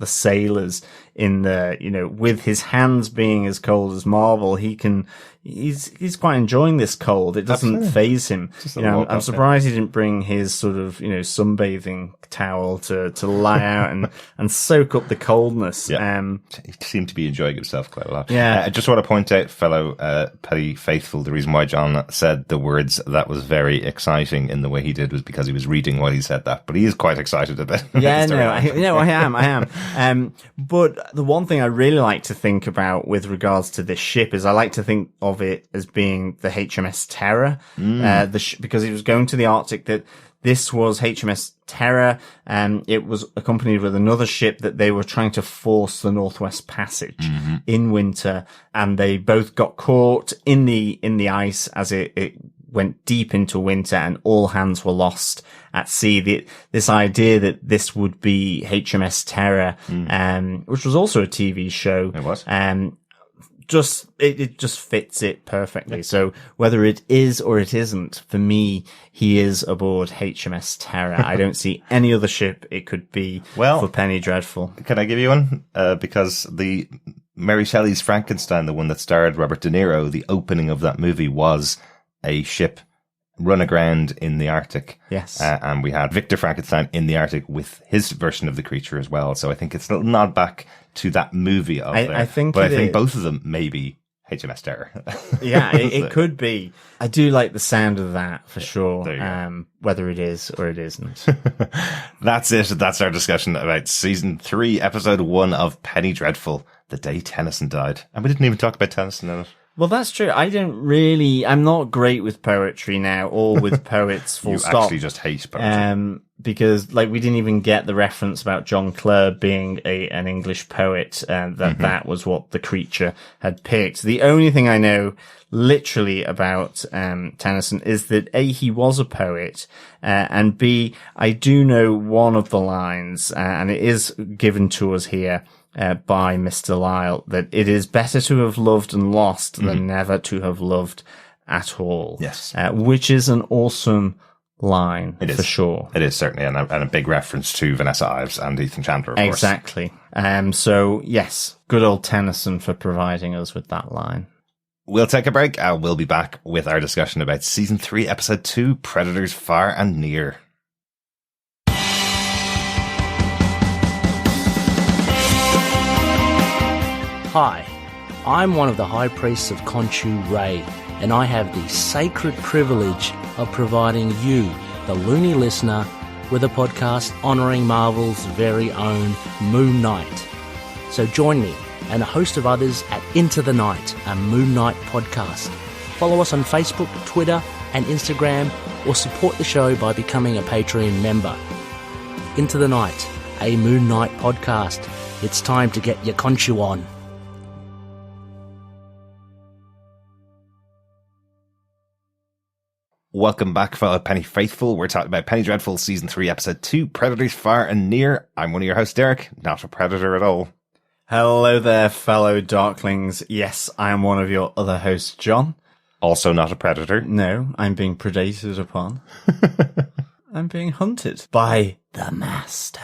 sailors in the, with his hands being as cold as marble, he's quite enjoying this cold. It doesn't faze him. I'm surprised he didn't bring his sort of, sunbathing towel to lie out and soak up the coldness. Yeah. He seemed to be enjoying himself quite a lot. Yeah. I just want to point out, fellow Petty Faithful, the reason why John said the words "that was very exciting" in the way he did was because he was reading while he said that. But he is quite excited about it. Yeah, I am. But the one thing I really like to think about with regards to this ship is I like to think of it as being the HMS Terror, because it was going to the Arctic. That this was HMS Terror, and it was accompanied with another ship that they were trying to force the Northwest Passage in winter, and they both got caught in the ice as it went deep into winter, and all hands were lost at sea. This idea that this would be HMS Terror, which was also a TV show. It was. It just fits it perfectly. Yeah. So whether it is or it isn't, for me, he is aboard HMS Terror. I don't see any other ship it could be for Penny Dreadful. Can I give you one? Because the Mary Shelley's Frankenstein, the one that starred Robert De Niro, the opening of that movie was a ship run aground in the Arctic. Yes. And we had Victor Frankenstein in the Arctic with his version of the creature as well. So I think it's a little nod back to that movie I think both of them may be HMS Terror. Yeah, it could be. I do like the sound of that for sure. Whether it is or it isn't. That's it. That's our discussion about season 3, episode 1 of Penny Dreadful, The Day Tennyson Died. And we didn't even talk about Tennyson in it. Well, that's true. I'm not great with poetry now, or with poets full stop. You actually just hate poetry. Because, we didn't even get the reference about John Clare being an English poet, and that was what the creature had picked. The only thing I know literally about Tennyson is that A, he was a poet, and B, I do know one of the lines, and it is given to us here, by Mr. Lyle, that it is better to have loved and lost than never to have loved at all. Yes. Which is an awesome line, for sure. It is, certainly, and a big reference to Vanessa Ives and Ethan Chandler, of course. Exactly. So, yes, good old Tennyson for providing us with that line. We'll take a break, and we'll be back with our discussion about Season 3, Episode 2, Predators Far and Near. Hi, I'm one of the High Priests of Khonshu Ray, and I have the sacred privilege of providing you, the loony listener, with a podcast honouring Marvel's very own Moon Knight. So join me and a host of others at Into the Night, a Moon Knight podcast. Follow us on Facebook, Twitter and Instagram, or support the show by becoming a Patreon member. Into the Night, a Moon Knight podcast. It's time to get your Khonshu on. Welcome back, fellow Penny Faithful. We're talking about Penny Dreadful, Season 3, Episode 2, Predators Far and Near. I'm one of your hosts, Derek, not a predator at all. Hello there, fellow Darklings. Yes, I am one of your other hosts, John. Also not a predator. No, I'm being predated upon. I'm being hunted by the Master.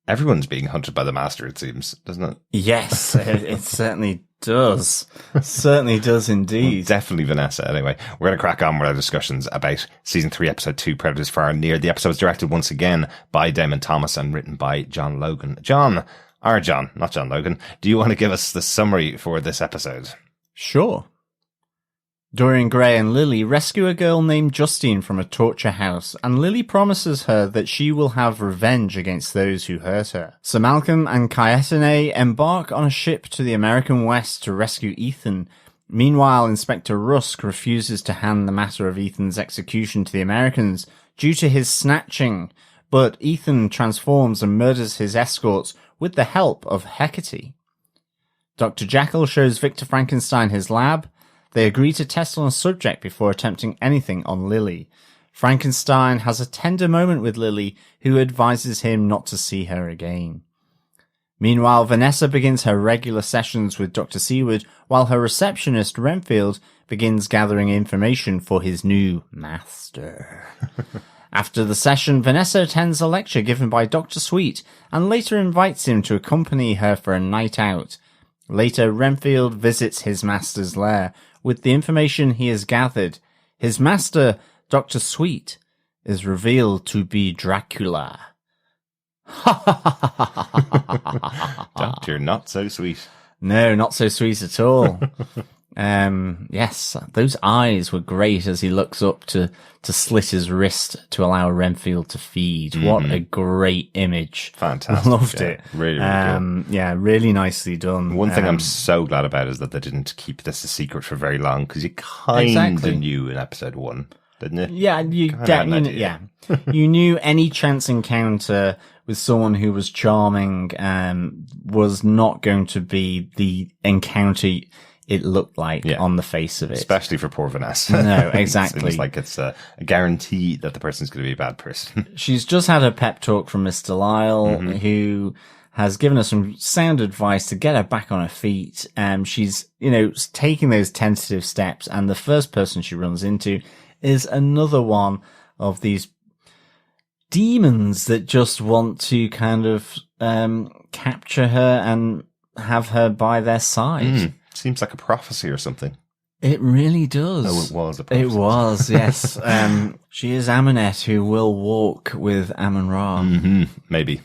Everyone's being hunted by the Master, it seems, doesn't it? Yes, it certainly does. Certainly does indeed. Definitely Vanessa. Anyway, we're going to crack on with our discussions about Season 3, Episode 2, Predators Far and Near. The episode is directed once again by Damon Thomas and written by John Logan. John, not John Logan, do you want to give us the summary for this episode? Sure. Dorian Gray and Lily rescue a girl named Justine from a torture house, and Lily promises her that she will have revenge against those who hurt her. Sir Malcolm and Kaetenay embark on a ship to the American West to rescue Ethan. Meanwhile, Inspector Rusk refuses to hand the matter of Ethan's execution to the Americans due to his snatching, but Ethan transforms and murders his escorts with the help of Hecate. Dr. Jekyll shows Victor Frankenstein his lab. They agree to test on a subject before attempting anything on Lily. Frankenstein has a tender moment with Lily, who advises him not to see her again. Meanwhile, Vanessa begins her regular sessions with Dr. Seward, while her receptionist, Renfield, begins gathering information for his new master. After the session, Vanessa attends a lecture given by Dr. Sweet and later invites him to accompany her for a night out. Later, Renfield visits his master's lair. With the information he has gathered, his master, Dr. Sweet, is revealed to be Dracula. Doctor, not so sweet. No, not so sweet at all. Yes, those eyes were great as he looks up to slit his wrist to allow Renfield to feed. What a great image. Fantastic. Loved it. Really, really cool. Yeah, really nicely done. One thing I'm so glad about is that they didn't keep this a secret for very long, because you kind of knew in episode 1, didn't you? Yeah, you knew any chance encounter with someone who was charming was not going to be the encounter it looked like on the face of it. Especially for poor Vanessa. No, exactly. It seems like it's a guarantee that the person's going to be a bad person. She's just had a pep talk from Mr. Lyle, who has given her some sound advice to get her back on her feet. She's, taking those tentative steps, and the first person she runs into is another one of these demons that just want to kind of capture her and have her by their side. Seems like a prophecy or something. It really does. Oh, it was a prophecy. It was, yes. She is Amunet, who will walk with Amun-Ra. Maybe.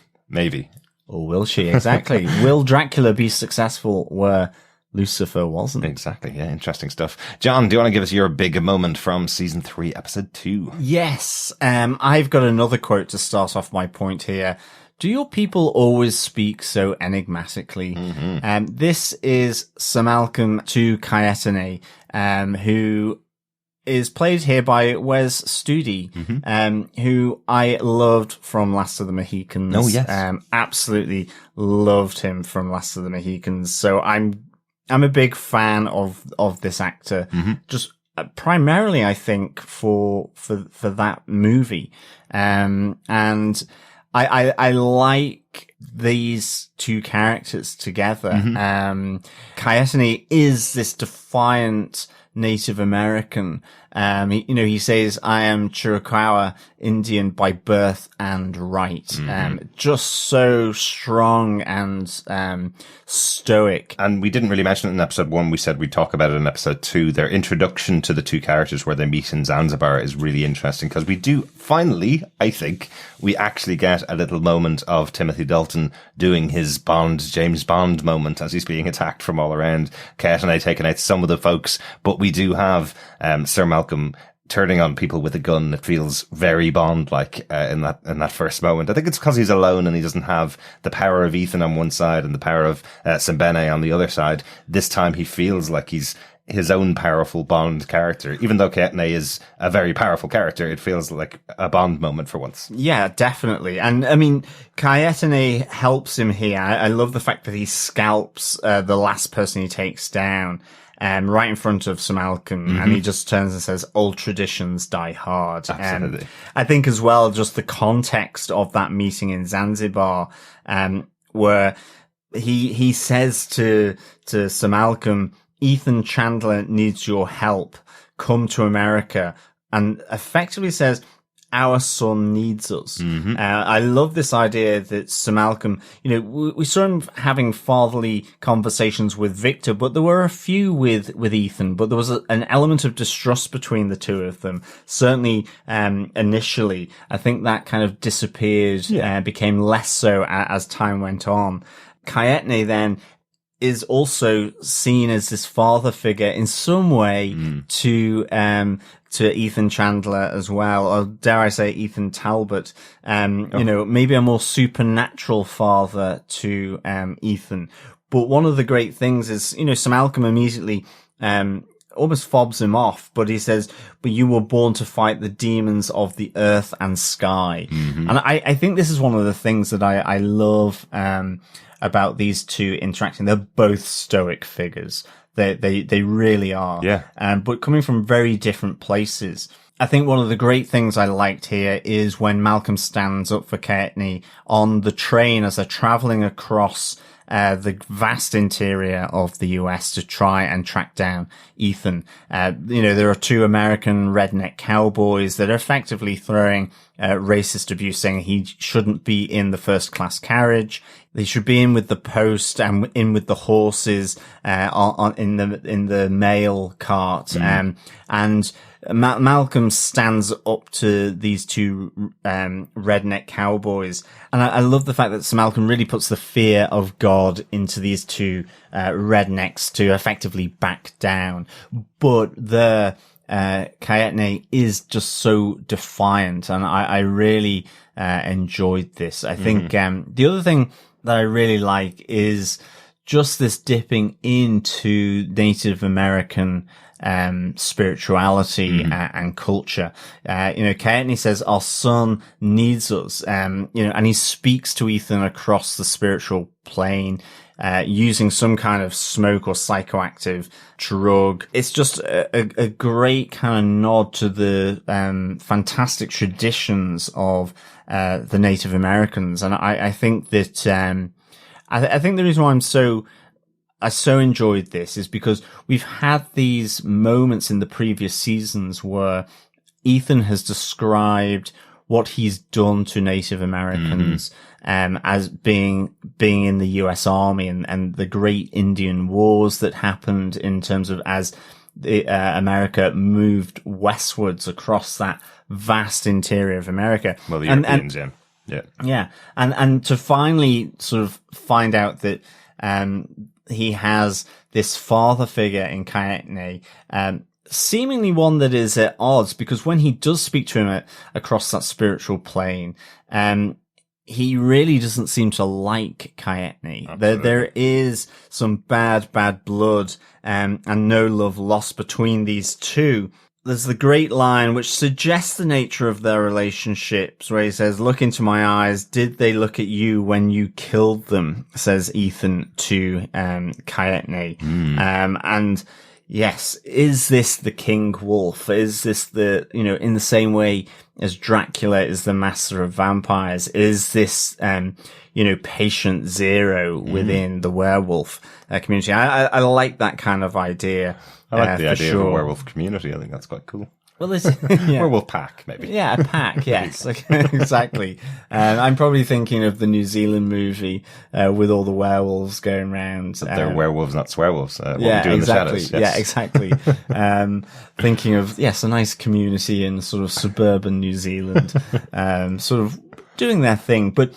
Or will she? Exactly. Will Dracula be successful where Lucifer wasn't? Exactly, yeah, interesting stuff. John, do you want to give us your big moment from season 3, episode 2? Yes. I've got another quote to start off my point here. Do your people always speak so enigmatically? This is Sir Malcolm to Kaetenay, who is played here by Wes Studi, who I loved from Last of the Mohicans. Oh, yes. Absolutely loved him from Last of the Mohicans. So I'm a big fan of this actor. Just primarily, I think, for that movie. And I like these two characters together. Kaetenay is this defiant Native American. He says, I am Chiricahua Indian by birth and right. Just so strong and stoic. And we didn't really mention it in episode 1. We said we'd talk about it in episode 2. Their introduction to the two characters where they meet in Zanzibar is really interesting, because we do finally, I think, we actually get a little moment of Timothy Dalton doing his James Bond moment as he's being attacked from all around. Kaetenay taking out some of the folks, but we do have Sir Malcolm turning on people with a gun. It feels very Bond-like in that first moment. I think it's because he's alone and he doesn't have the power of Ethan on one side and the power of Simbene on the other side. This time he feels like he's his own powerful Bond character. Even though Kaetenay is a very powerful character, it feels like a Bond moment for once. Yeah, definitely. And I mean, Kaetenay helps him here. I love the fact that he scalps the last person he takes down. Right in front of Sir Malcolm, and he just turns and says, "Old traditions die hard." Absolutely. I think as well, just the context of that meeting in Zanzibar, where he says to Sir Malcolm, "Ethan Chandler needs your help. Come to America," and effectively says, "Our son needs us." I love this idea that Sir Malcolm, we saw him having fatherly conversations with Victor, but there were a few with Ethan, but there was an element of distrust between the two of them. Certainly, initially, I think that kind of disappeared, became less so as time went on. Kaetenay then is also seen as this father figure in some way to Ethan Chandler as well, or dare I say Ethan Talbot, maybe a more supernatural father to Ethan. But one of the great things is, Sir Malcolm immediately almost fobs him off, but he says, "But you were born to fight the demons of the earth and sky." And I think this is one of the things that I love about these two interacting. They're both stoic figures. They really are. Yeah. But coming from very different places. I think one of the great things I liked here is when Malcolm stands up for Kaetenay on the train as they're traveling across the vast interior of the US to try and track down Ethan. There are two American redneck cowboys that are effectively throwing racist abuse, saying he shouldn't be in the first class carriage. They should be in with the post and in with the horses, in the mail cart. And Malcolm stands up to these two redneck cowboys, and I love the fact that Sir Malcolm really puts the fear of God into these two rednecks to effectively back down. But Kaetenay is just so defiant, and I really enjoyed this. I think the other thing that I really like is just this dipping into Native American spirituality and culture. Kaetenay says our son needs us, and he speaks to Ethan across the spiritual plane, using some kind of smoke or psychoactive drug. It's just a great kind of nod to the fantastic traditions of the Native Americans, and I think that I think the reason why I so enjoyed this is because we've had these moments in the previous seasons where Ethan has described what he's done to Native Americans as being in the US Army and the great Indian wars that happened in terms of as America moved westwards across that vast interior of America. Well, the Europeans, Yeah. And to finally sort of find out that he has this father figure in Kaetenay, seemingly one that is at odds, because when he does speak to him across that spiritual plane, he really doesn't seem to like Kaetenay. There is some bad blood, and no love lost between these two. There's the great line which suggests the nature of their relationships, where he says, "Look into my eyes. Did they look at you when you killed them?" says Ethan to Kaetenay. And yes, is this the King Wolf? Is this in the same way as Dracula is the master of vampires? Is this, patient zero within the werewolf community? I like that kind of idea. I like the idea of a werewolf community. I think that's quite cool. Well, werewolf pack, maybe. Yeah, a pack, yes. Exactly. I'm probably thinking of the New Zealand movie, with all the werewolves going around. They're werewolves, not swearwolves. What yeah, we do in exactly. the shadows. Yes. Yeah, exactly. Thinking of, a nice community in sort of suburban New Zealand, sort of doing their thing. But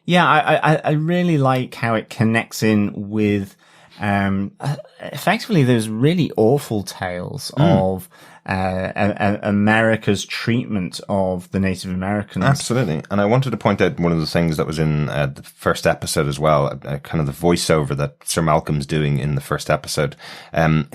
I really like how it connects in with, effectively those really awful tales of America's treatment of the Native Americans. Absolutely. And I wanted to point out one of the things that was in the first episode as well, kind of the voiceover that Sir Malcolm's doing in the first episode.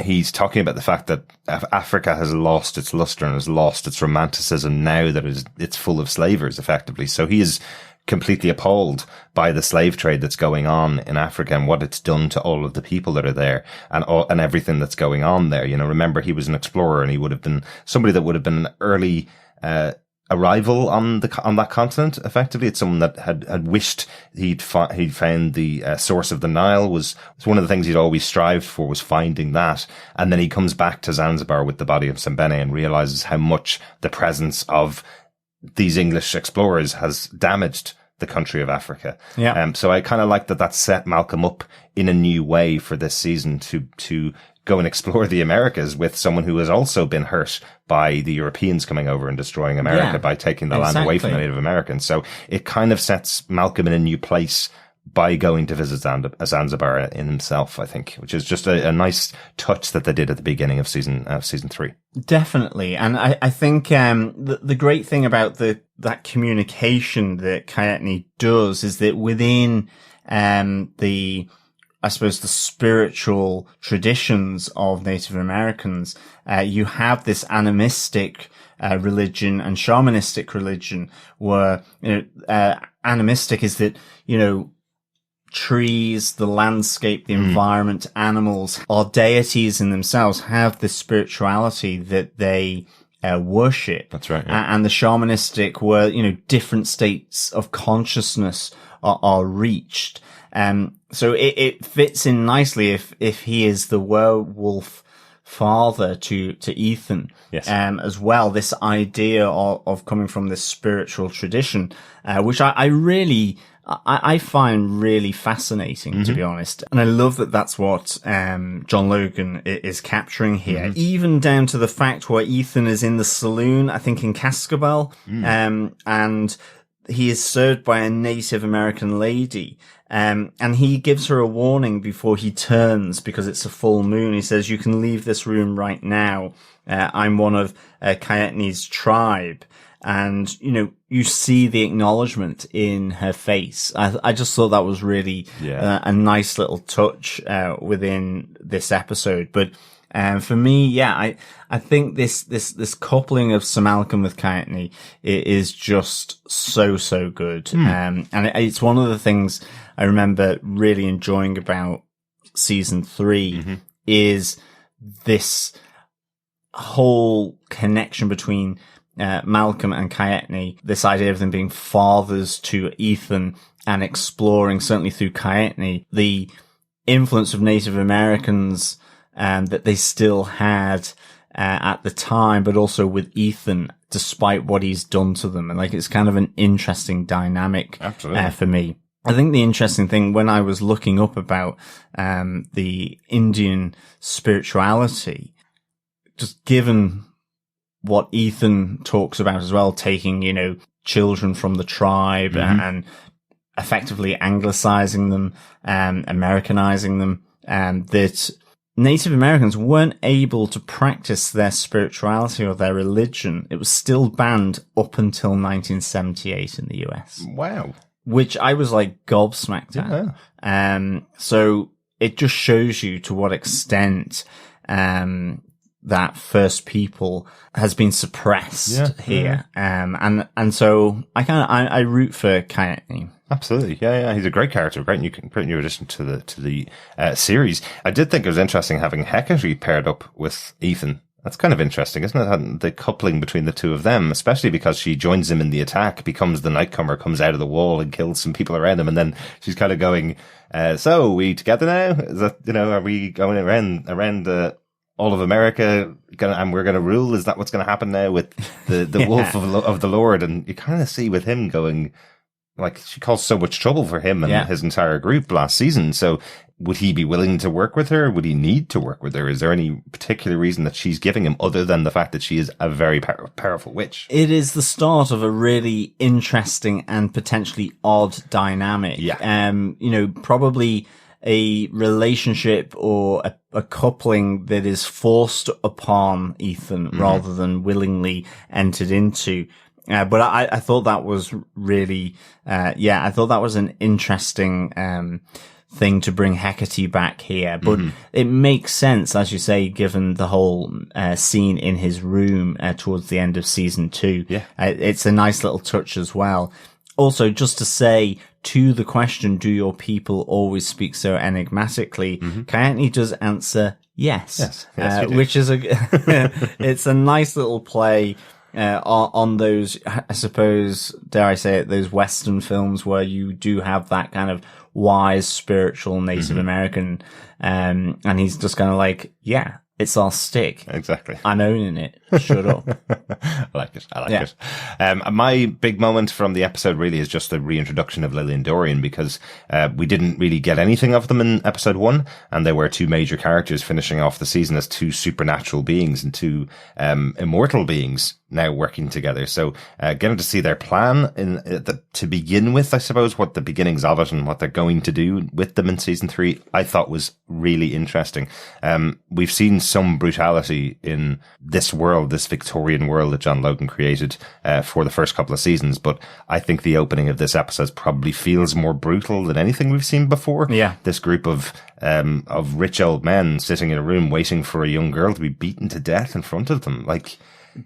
He's talking about the fact that Africa has lost its luster and has lost its romanticism now that it's full of slavers, effectively. So he is completely appalled by the slave trade that's going on in Africa and what it's done to all of the people that are there and everything that's going on there. Remember, he was an explorer and he would have been somebody that would have been an early arrival on that continent. Effectively, it's someone that had wished he'd found the source of the Nile. Was one of the things he'd always strived for, was finding that. And then he comes back to Zanzibar with the body of Sembene and realizes how much the presence of these English explorers has damaged the country of Africa. Yeah. So I kind of like that set Malcolm up in a new way for this season to go and explore the Americas with someone who has also been hurt by the Europeans coming over and destroying America by taking the land away from the Native Americans. So it kind of sets Malcolm in a new place by going to visit Zanzibar in himself, I think, which is just a nice touch that they did at the beginning of season 3. Definitely. And I think, the great thing about that communication that Kaetenay does is that within, the spiritual traditions of Native Americans, you have this animistic, religion and shamanistic religion where, animistic is that, trees, the landscape, the environment, animals are deities in themselves, have this spirituality that they worship. That's right. Yeah. And the shamanistic were, different states of consciousness are reached. So it fits in nicely if he is the werewolf father to Ethan. Yes. As well, this idea of coming from this spiritual tradition, which I find really fascinating, to be honest. And I love that that's what John Logan is capturing here. Even down to the fact where Ethan is in the saloon, I think in Cascabel, and he is served by a Native American lady. And he gives her a warning before he turns because it's a full moon. He says, "You can leave this room right now. I'm one of Kaetni's tribe." And, you see the acknowledgement in her face. I just thought that was really a nice little touch within this episode. But for me, I think this coupling of Sir Malcolm with Kaetni is just so good. And it's one of the things I remember really enjoying about season 3 is this whole connection between Malcolm and Kaetni, this idea of them being fathers to Ethan and exploring, certainly through Kaetni, the influence of Native Americans that they still had at the time, but also with Ethan, despite what he's done to them. And it's kind of an interesting dynamic for me. I think the interesting thing when I was looking up about the Indian spirituality, just given what Ethan talks about as well, taking, children from the tribe and effectively anglicizing them, Americanizing them, that Native Americans weren't able to practice their spirituality or their religion. It was still banned up until 1978 in the US. Wow. Which I was gobsmacked at. So it just shows you to what extent, that First People has been suppressed here. And so I root for Kaetni. Absolutely. Yeah. He's a great character. Great new addition to the series. I did think it was interesting having Hecate paired up with Ethan. That's kind of interesting, isn't it? The coupling between the two of them, especially because she joins him in the attack, becomes the nightcomer, comes out of the wall and kills some people around him. And then she's kind of going, so we together now? Is that, are we going around all of America and we're going to rule? Is that what's going to happen now with the wolf of the Lord? And you kind of see with him going, she caused so much trouble for him and his entire group last season. So would he be willing to work with her? Would he need to work with her? Is there any particular reason that she's giving him other than the fact that she is a very powerful witch? It is the start of a really interesting and potentially odd dynamic. Yeah. Probably a relationship or a coupling that is forced upon Ethan rather than willingly entered into. But I thought that was really, I thought that was an interesting, thing to bring Hecate back here. But it makes sense, as you say, given the whole, scene in his room, towards the end of season 2. Yeah. It's a nice little touch as well. Also, just to say, to the question, do your people always speak so enigmatically? Kaetni does answer yes, which is it's a nice little play on those, I suppose, dare I say it, those Western films where you do have that kind of wise, spiritual Native American, and he's just kind of it's our stick. Exactly. I'm owning it. Shut up. I like it. My big moment from the episode really is just the reintroduction of Lily and Dorian, because we didn't really get anything of them in episode 1, and they were two major characters finishing off the season as two supernatural beings and two immortal beings now working together. So getting to see their plan to begin with, I suppose, what the beginnings of it and what they're going to do with them in season 3, I thought was really interesting. We've seen some brutality in this world, this Victorian world that John Logan created for the first couple of seasons, but I think the opening of this episode probably feels more brutal than anything we've seen before. Yeah. This group of rich old men sitting in a room waiting for a young girl to be beaten to death in front of them.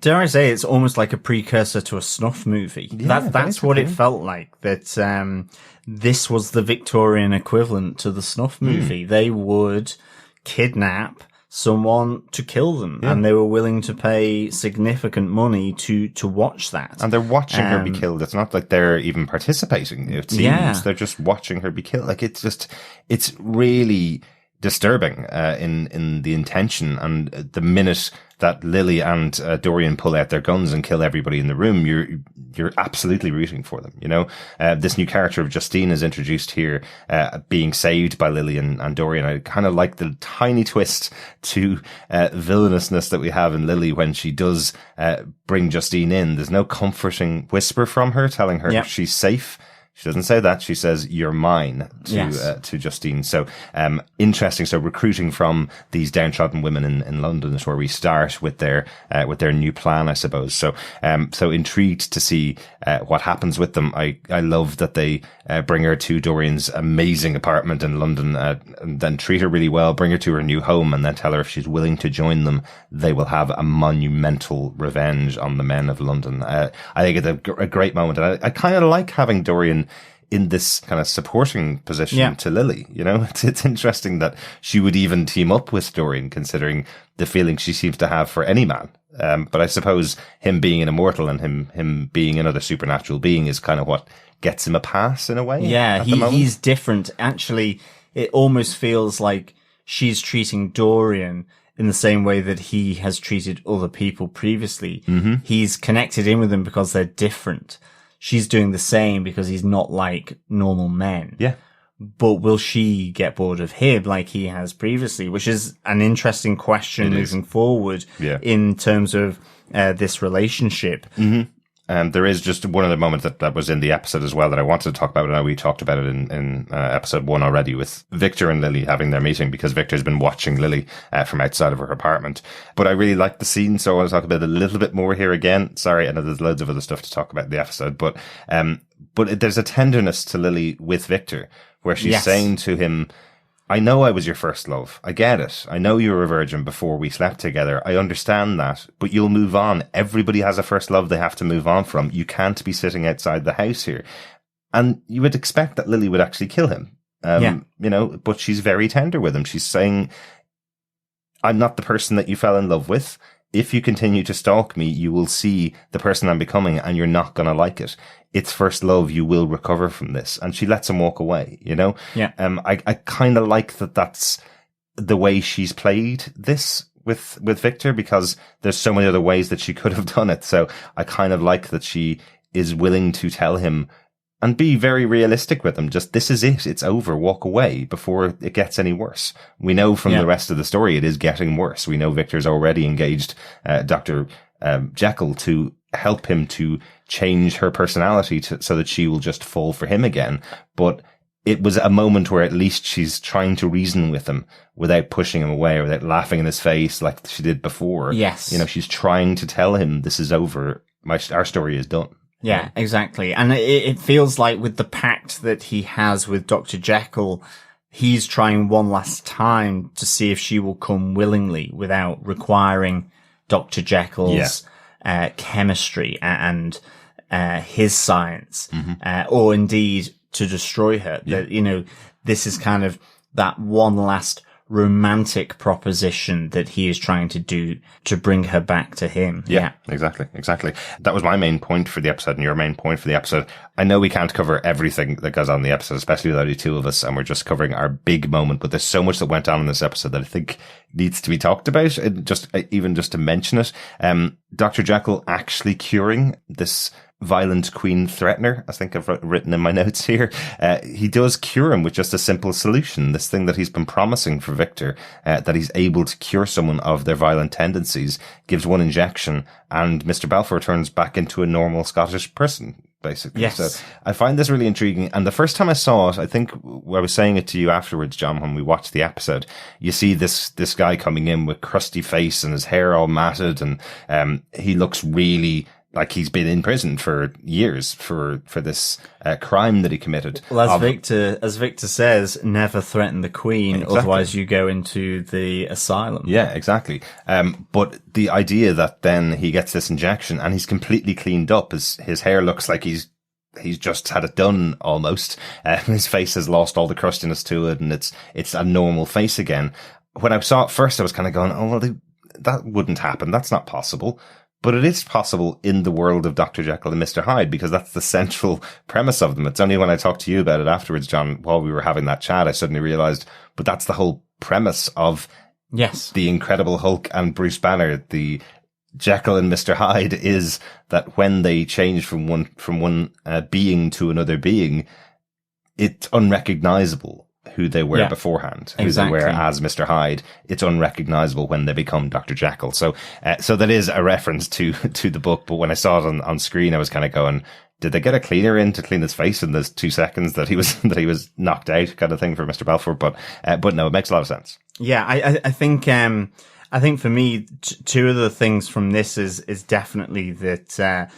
Dare I say, it's almost like a precursor to a snuff movie. Yeah, that's what it felt like. That this was the Victorian equivalent to the snuff movie. They would kidnap someone to kill them, and they were willing to pay significant money to watch that. And they're watching her be killed. It's not like they're even participating. It seems they're just watching her be killed. Like, it's really disturbing in the intention. And the minute that Lily and Dorian pull out their guns and kill everybody in the room, you're absolutely rooting for them. You know, this new character of Justine is introduced here, being saved by Lily and Dorian. I kind of like the tiny twist to villainousness that we have in Lily when she does bring Justine in. There's no comforting whisper from her telling her she's safe. She doesn't say that. She says, "You're mine," to Justine. So, interesting. So recruiting from these downtrodden women in London is where we start with their new plan, I suppose. So, so intrigued to see, what happens with them. I love that they, bring her to Dorian's amazing apartment in London, and then treat her really well, bring her to her new home, and then tell her if she's willing to join them, they will have a monumental revenge on the men of London. I think it's a great moment. And I kind of like having Dorian in this kind of supporting position to Lily. You know, it's interesting that she would even team up with Dorian, considering the feeling she seems to have for any man. But I suppose him being an immortal and him being another supernatural being is kind of what gets him a pass in a way. Yeah, he's different. Actually, it almost feels like she's treating Dorian in the same way that he has treated other people previously. Mm-hmm. He's connected in with them because they're different. She's doing the same because he's not like normal men. Yeah. But will she get bored of him like he has previously? Which is an interesting question moving forward in terms of this relationship. Mm-hmm. There is just one other moment that was in the episode as well that I wanted to talk about. I know we talked about it in episode 1 already, with Victor and Lily having their meeting, because Victor's been watching Lily from outside of her apartment. But I really liked the scene, so I want to talk about it a little bit more here again. Sorry, I know there's loads of other stuff to talk about in the episode, but there's a tenderness to Lily with Victor, where she's saying to him, "I know I was your first love. I get it. I know you were a virgin before we slept together. I understand that, but you'll move on. Everybody has a first love they have to move on from. You can't be sitting outside the house here." And you would expect that Lily would actually kill him. You know, but she's very tender with him. She's saying, "I'm not the person that you fell in love with. If you continue to stalk me, you will see the person I'm becoming, and you're not going to like it. It's first love. You will recover from this." And she lets him walk away, you know? Yeah. I kind of like that that's the way she's played this with Victor, because there's so many other ways that she could have done it. So I kind of like that she is willing to tell him and be very realistic with him. Just, this is it. It's over. Walk away before it gets any worse. We know from the rest of the story, it is getting worse. We know Victor's already engaged, Dr. Jekyll to help him to change her personality so that she will just fall for him again. But it was a moment where at least she's trying to reason with him without pushing him away or without laughing in his face like she did before. Yes. You know, she's trying to tell him this is over. Our story is done. Yeah, exactly. And it feels like with the pact that he has with Dr. Jekyll, he's trying one last time to see if she will come willingly without requiring Dr. Jekyll's chemistry and his science, or indeed to destroy her. That, you know, this is kind of that one last romantic proposition that he is trying to do to bring her back to him. Yeah, exactly. That was my main point for the episode and your main point for the episode. I know we can't cover everything that goes on in the episode, especially with only two of us, and we're just covering our big moment, but there's so much that went on in this episode that I think needs to be talked about, even just to mention it. Dr. Jekyll actually curing this violent queen threatener, I think I've written in my notes here. He does cure him with just a simple solution. This thing that he's been promising for Victor, that he's able to cure someone of their violent tendencies, gives one injection, and Mr. Balfour turns back into a normal Scottish person, basically. Yes. So I find this really intriguing. And the first time I saw it, I think I was saying it to you afterwards, John, when we watched the episode, you see this guy coming in with crusty face and his hair all matted, and he looks really like he's been in prison for years for this crime that he committed. Well, as Victor says, never threaten the Queen, exactly. Otherwise you go into the asylum. Yeah, exactly. But the idea that then he gets this injection and he's completely cleaned up, his hair looks like he's just had it done almost. His face has lost all the crustiness to it, and it's a normal face again. when I saw it first, I was kind of going, oh, well, that wouldn't happen. That's not possible. But it is possible in the world of Dr. Jekyll and Mr. Hyde, because that's the central premise of them. It's only when I talked to you about it afterwards, John, while we were having that chat, I suddenly realized, but that's the whole premise of the Incredible Hulk and Bruce Banner. The Jekyll and Mr. Hyde is that when they change from one being to another being, it's unrecognizable who they were beforehand, who they were as Mr. Hyde. It's unrecognizable when they become Dr. Jekyll. So that is a reference to the book. But when I saw it on screen, I was kind of going, did they get a cleaner in to clean his face in those 2 seconds that he was knocked out, kind of thing, for Mr. Balfour? But no, it makes a lot of sense. Yeah, I think for me, two of the things from this is definitely that,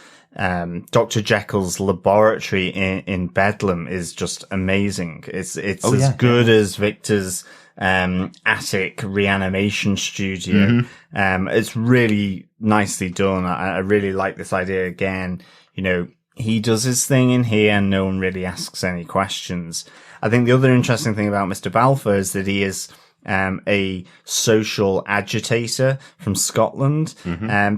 Dr. Jekyll's laboratory in Bedlam is just amazing. It's as good as Victor's attic reanimation studio. It's really nicely done. I really like this idea again. You know, he does his thing in here and no one really asks any questions. I think the other interesting thing about Mr. Balfour is that he is a social agitator from Scotland,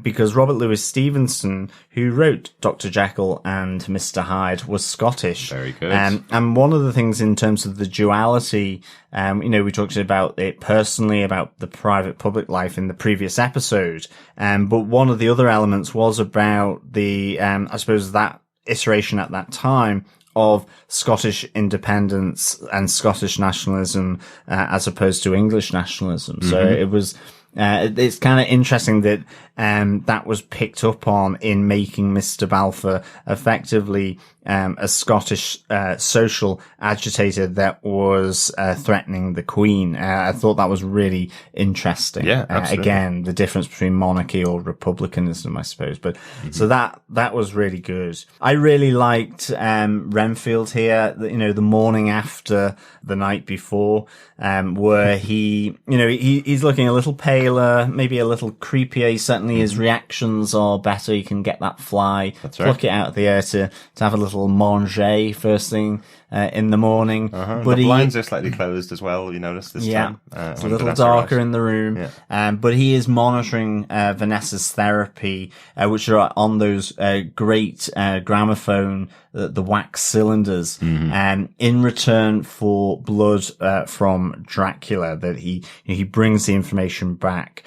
because Robert Louis Stevenson, who wrote Dr. Jekyll and Mr. Hyde, was Scottish. Very good. And one of the things in terms of the duality, we talked about it personally, about the private public life in the previous episode. But one of the other elements was about the, I suppose that iteration at that time of Scottish independence and Scottish nationalism, as opposed to English nationalism. So it was, it's kind of interesting that, that was picked up on in making Mr. Balfour effectively, a Scottish, social agitator that was, threatening the Queen. I thought that was really interesting. Yeah, absolutely. Again, the difference between monarchy or republicanism, I suppose. But, so that was really good. I really liked, Renfield here, the morning after the night before, where he's looking a little paler, maybe a little creepier. Certainly his reactions are better. You can get that fly, pluck it out of the air to have a little manger first thing in the morning. But the blinds are slightly closed as well, you notice this time. It's a little darker in the room. But he is monitoring Vanessa's therapy, which are on those great gramophone, the wax cylinders, in return for blood from Dracula, that he brings the information back.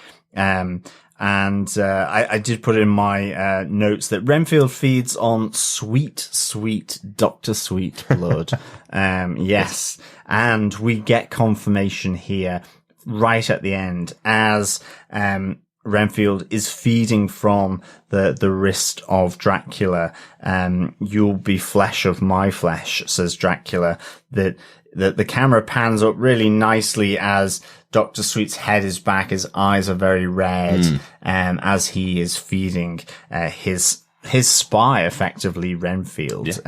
I did put in my notes that Renfield feeds on sweet Dr. Sweet blood. Yes. And we get confirmation here right at the end as Renfield is feeding from the wrist of Dracula. You'll be flesh of my flesh, says Dracula. That the camera pans up really nicely as Dr. Sweet's head is back. His eyes are very red, as he is feeding, his spy, effectively, Renfield.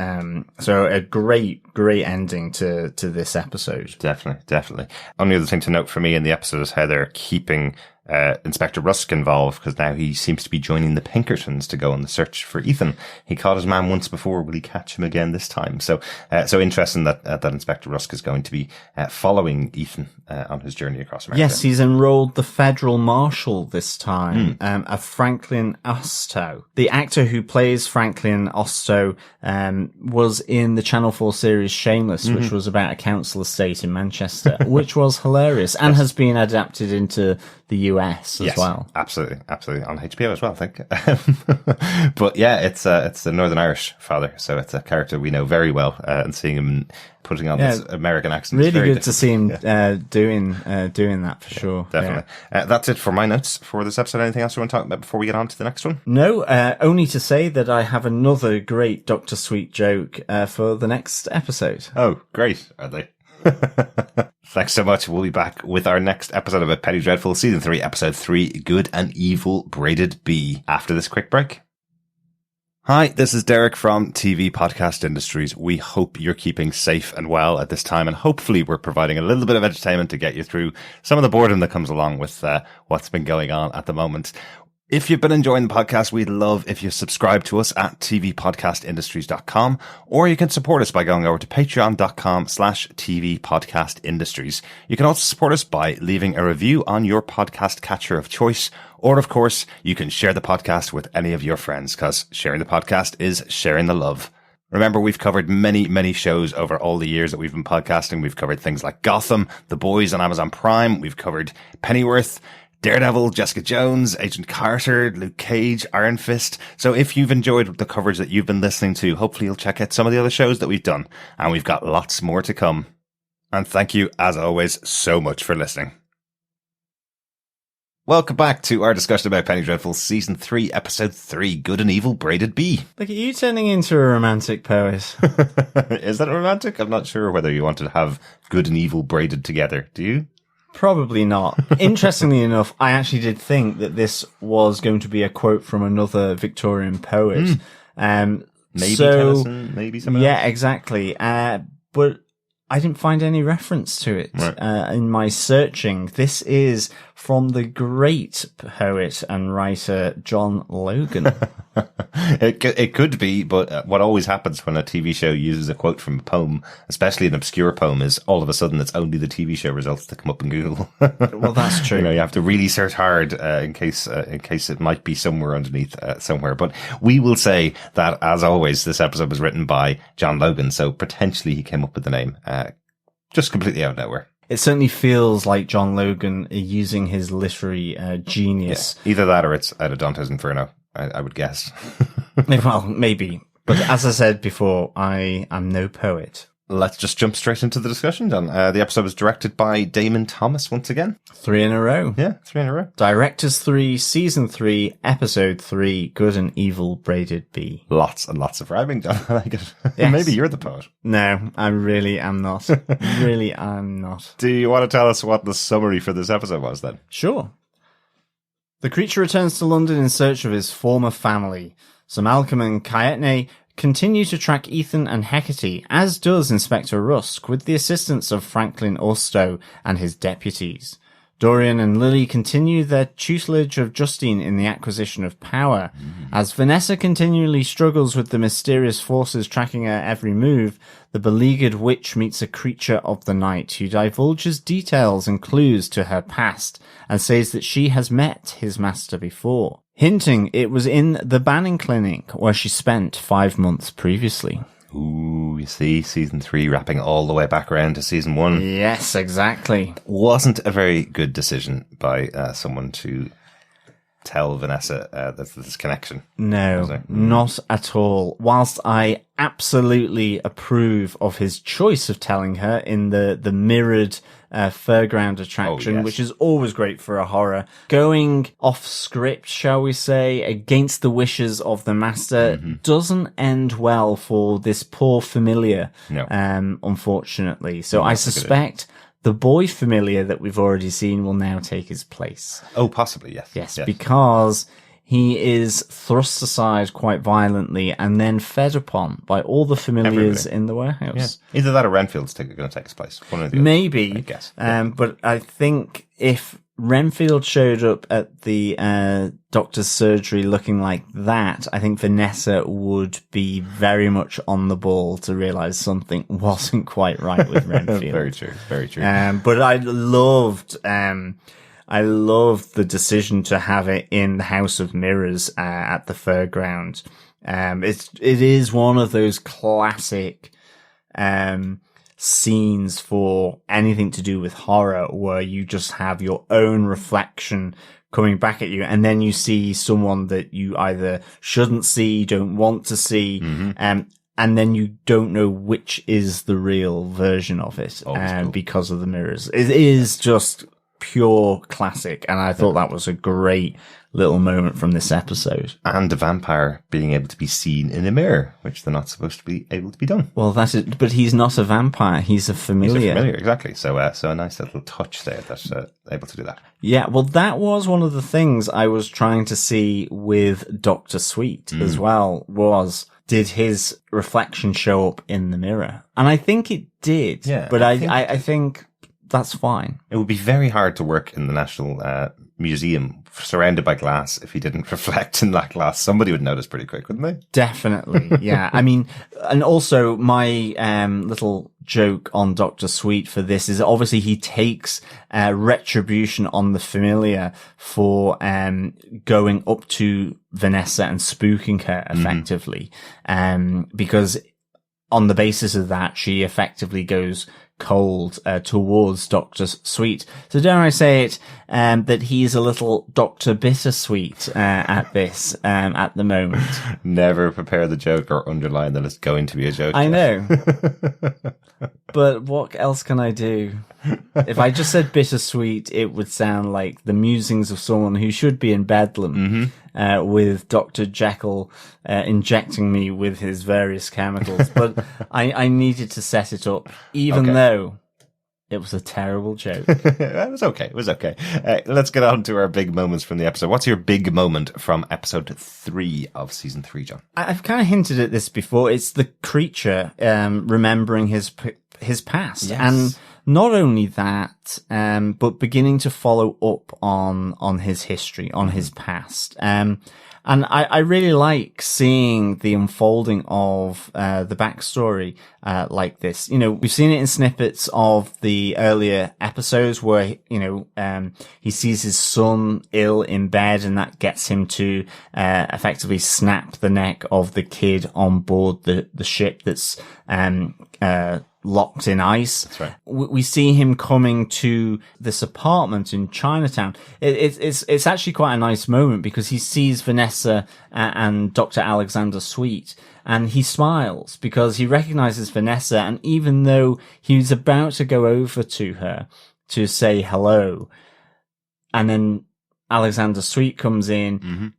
So a great ending to this episode. Definitely. Only other thing to note for me in the episode is how they're keeping Inspector Rusk involved, because now he seems to be joining the Pinkertons to go on the search for Ethan. He caught his man once before. Will he catch him again this time? So interesting that Inspector Rusk is going to be following Ethan on his journey across America. Yes, he's enrolled the federal marshal this time, a Franklin Ostow. The actor who plays Franklin Ostow was in the Channel 4 series Shameless, which was about a council estate in Manchester, which was hilarious and has been adapted into the US as well. Absolutely on HBO as well, I think. But yeah, it's the Northern Irish father, so it's a character we know very well, and seeing him putting on this American accent. Really good to see him doing that for sure. Definitely. That's it for my notes for this episode. Anything else you want to talk about before we get on to the next one? No, only to say that I have another great Dr. Sweet joke for the next episode. Oh, great. Are they? Thanks so much. We'll be back with our next episode of Penny Dreadful, Season 3, Episode 3, Good and Evil Braided Bee, after this quick break. Hi, this is Derek from TV Podcast Industries. We hope you're keeping safe and well at this time, and hopefully we're providing a little bit of entertainment to get you through some of the boredom that comes along with what's been going on at the moment. If you've been enjoying the podcast, we'd love if you subscribe to us at tvpodcastindustries.com, or you can support us by going over to patreon.com/tvpodcastindustries. You can also support us by leaving a review on your podcast catcher of choice, or of course, you can share the podcast with any of your friends, because sharing the podcast is sharing the love. Remember, we've covered many, many shows over all the years that we've been podcasting. We've covered things like Gotham, The Boys on Amazon Prime. We've covered Pennyworth, Daredevil, Jessica Jones, Agent Carter, Luke Cage, Iron Fist. So if you've enjoyed the coverage that you've been listening to, hopefully you'll check out some of the other shows that we've done. And we've got lots more to come. And thank you, as always, so much for listening. Welcome back to our discussion about Penny Dreadful Season 3, Episode 3, Good and Evil Braided Bee. Look at you turning into a romantic poet. Is that romantic? I'm not sure whether you want to have good and evil braided together. Do you? Probably not. Interestingly enough, I actually did think that this was going to be a quote from another Victorian poet. Maybe Tennyson, maybe someone else. Yeah, exactly. But I didn't find any reference to it in my searching. This is from the great poet and writer John Logan. It could be, but what always happens when a TV show uses a quote from a poem, especially an obscure poem, is all of a sudden it's only the TV show results that come up in Google. Well, that's true. You have to really search hard in case it might be somewhere underneath somewhere. But we will say that, as always, this episode was written by John Logan, so potentially he came up with the name just completely out of nowhere. It certainly feels like John Logan using his literary genius. Yeah, either that or it's out of Dante's Inferno, I would guess. Well, maybe. But as I said before, I am no poet. Let's just jump straight into the discussion, John. The episode was directed by Damon Thomas once again. 3 in a row. Yeah, 3 in a row. Directors 3, Season 3, Episode 3, Good and Evil Braided Bee. Lots and lots of rhyming, John. I like it. Yes. Maybe you're the poet. No, I really am not. Really am not. Do you want to tell us what the summary for this episode was then? Sure. The creature returns to London in search of his former family. So Malcolm and Kaetne continue to track Ethan and Hecate, as does Inspector Rusk, with the assistance of Franklin Orstow and his deputies. Dorian and Lily continue their tutelage of Justine in the acquisition of power. As Vanessa continually struggles with the mysterious forces tracking her every move, the beleaguered witch meets a creature of the night who divulges details and clues to her past and says that she has met his master before, hinting it was in the Banning Clinic where she spent 5 months previously. Ooh, you see, Season 3 wrapping all the way back around to Season 1. Yes, exactly. Wasn't a very good decision by someone to tell Vanessa this connection. No, not at all. Whilst I absolutely approve of his choice of telling her in the mirrored fairground attraction, which is always great for a horror, going off script, shall we say, against the wishes of the master, doesn't end well for this poor familiar, unfortunately. So I suspect the boy familiar that we've already seen will now take his place. Oh, possibly, yes. Yes, because he is thrust aside quite violently and then fed upon by all the familiars in the warehouse. Yeah. Either that or Renfield's going to take his place. One or the Maybe. other, I guess. But I think if Renfield showed up at the doctor's surgery looking like that, I think Vanessa would be very much on the ball to realise something wasn't quite right with Renfield. Very true, very true. But I loved the decision to have it in the House of Mirrors at the fairground. It is one of those classic scenes for anything to do with horror where you just have your own reflection coming back at you, and then you see someone that you either shouldn't see, don't want to see, and then you don't know which is the real version of it because of the mirrors. It is just pure classic, and I thought that was a great little moment from this episode. And a vampire being able to be seen in a mirror, which they're not supposed to be able to be done. Well, that's it. But he's not a vampire. He's a familiar. He's a familiar, exactly. So a nice little touch there that's able to do that. Yeah, well, that was one of the things I was trying to see with Dr. Sweet as well, was did his reflection show up in the mirror? And I think it did. Yeah, but I think that's fine. It would be very hard to work in the National museum surrounded by glass, if he didn't reflect in that glass, somebody would notice pretty quick, wouldn't they? Definitely, yeah. I mean, and also my little joke on Dr. Sweet for this is obviously he takes retribution on the familiar for going up to Vanessa and spooking her effectively, because on the basis of that, she effectively goes cold towards Dr. Sweet. So dare I say it, that he's a little Dr. Bittersweet at this at the moment. Never prepare the joke or underline that it's going to be a joke. I know. But what else can I do? If I just said bittersweet, it would sound like the musings of someone who should be in Bedlam, with Dr. Jekyll injecting me with his various chemicals. But I needed to set it up, even though it was a terrible joke. It was okay. It was okay. Let's get on to our big moments from the episode. What's your big moment from episode 3 of season 3, John? I've kind of hinted at this before. It's the creature remembering his past. Yes. And not only that, but beginning to follow up on his history, on his past. And I really like seeing the unfolding of the backstory like this. You know, we've seen it in snippets of the earlier episodes where, you know, he sees his son ill in bed, and that gets him to effectively snap the neck of the kid on board the ship that's locked in ice. That's right. We see him coming to this apartment in Chinatown. It's actually quite a nice moment because he sees Vanessa and Dr. Alexander Sweet, and he smiles because he recognizes Vanessa. And even though he's about to go over to her to say hello, and then Alexander Sweet comes in,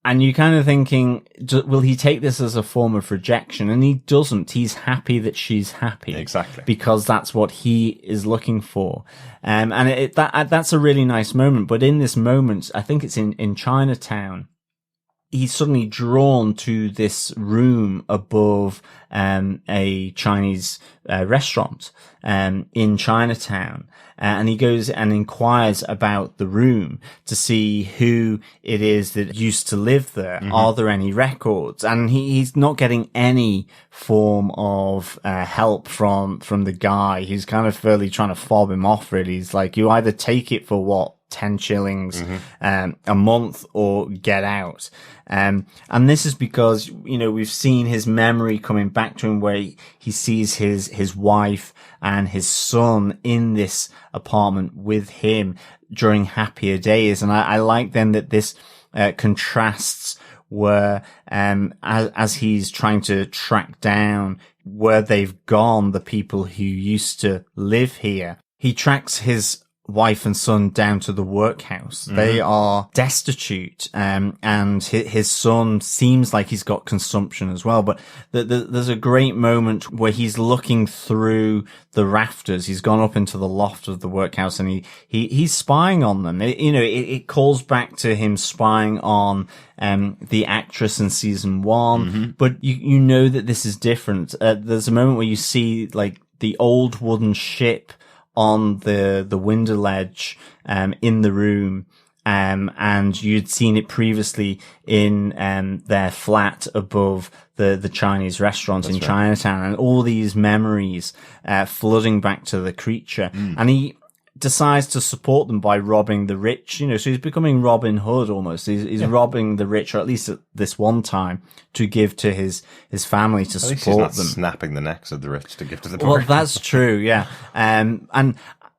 and you're kind of thinking, will he take this as a form of rejection? And he doesn't. He's happy that she's happy. Exactly. Because that's what he is looking for. And that's a really nice moment. But in this moment, I think it's in Chinatown, he's suddenly drawn to this room above a Chinese restaurant in Chinatown. And he goes and inquires about the room to see who it is that used to live there. Are there any records? And he's not getting any form of help from the guy. He's kind of fairly trying to fob him off, really. He's like, you either take it for 10 shillings a month or get out. And this is because, you know, we've seen his memory coming back to him where he sees his wife and his son in this apartment with him during happier days. And I like then that this contrasts where as he's trying to track down where they've gone, the people who used to live here, he tracks his wife and son down to the workhouse. They are destitute, and his son seems like he's got consumption as well. But there's a great moment where he's looking through the rafters. He's gone up into the loft of the workhouse, and he's spying on them. It calls back to him spying on the actress in season 1, but you know that this is different. There's a moment where you see like the old wooden ship on the window ledge in the room, and you'd seen it previously in their flat above the Chinese restaurant in Chinatown, and all these memories flooding back to the creature. And he decides to support them by robbing the rich, so he's becoming Robin Hood almost. He's robbing the rich, or at least at this one time, to give to his family to support them. Snapping the necks of the rich to give to the poor. Well, that's true, yeah. And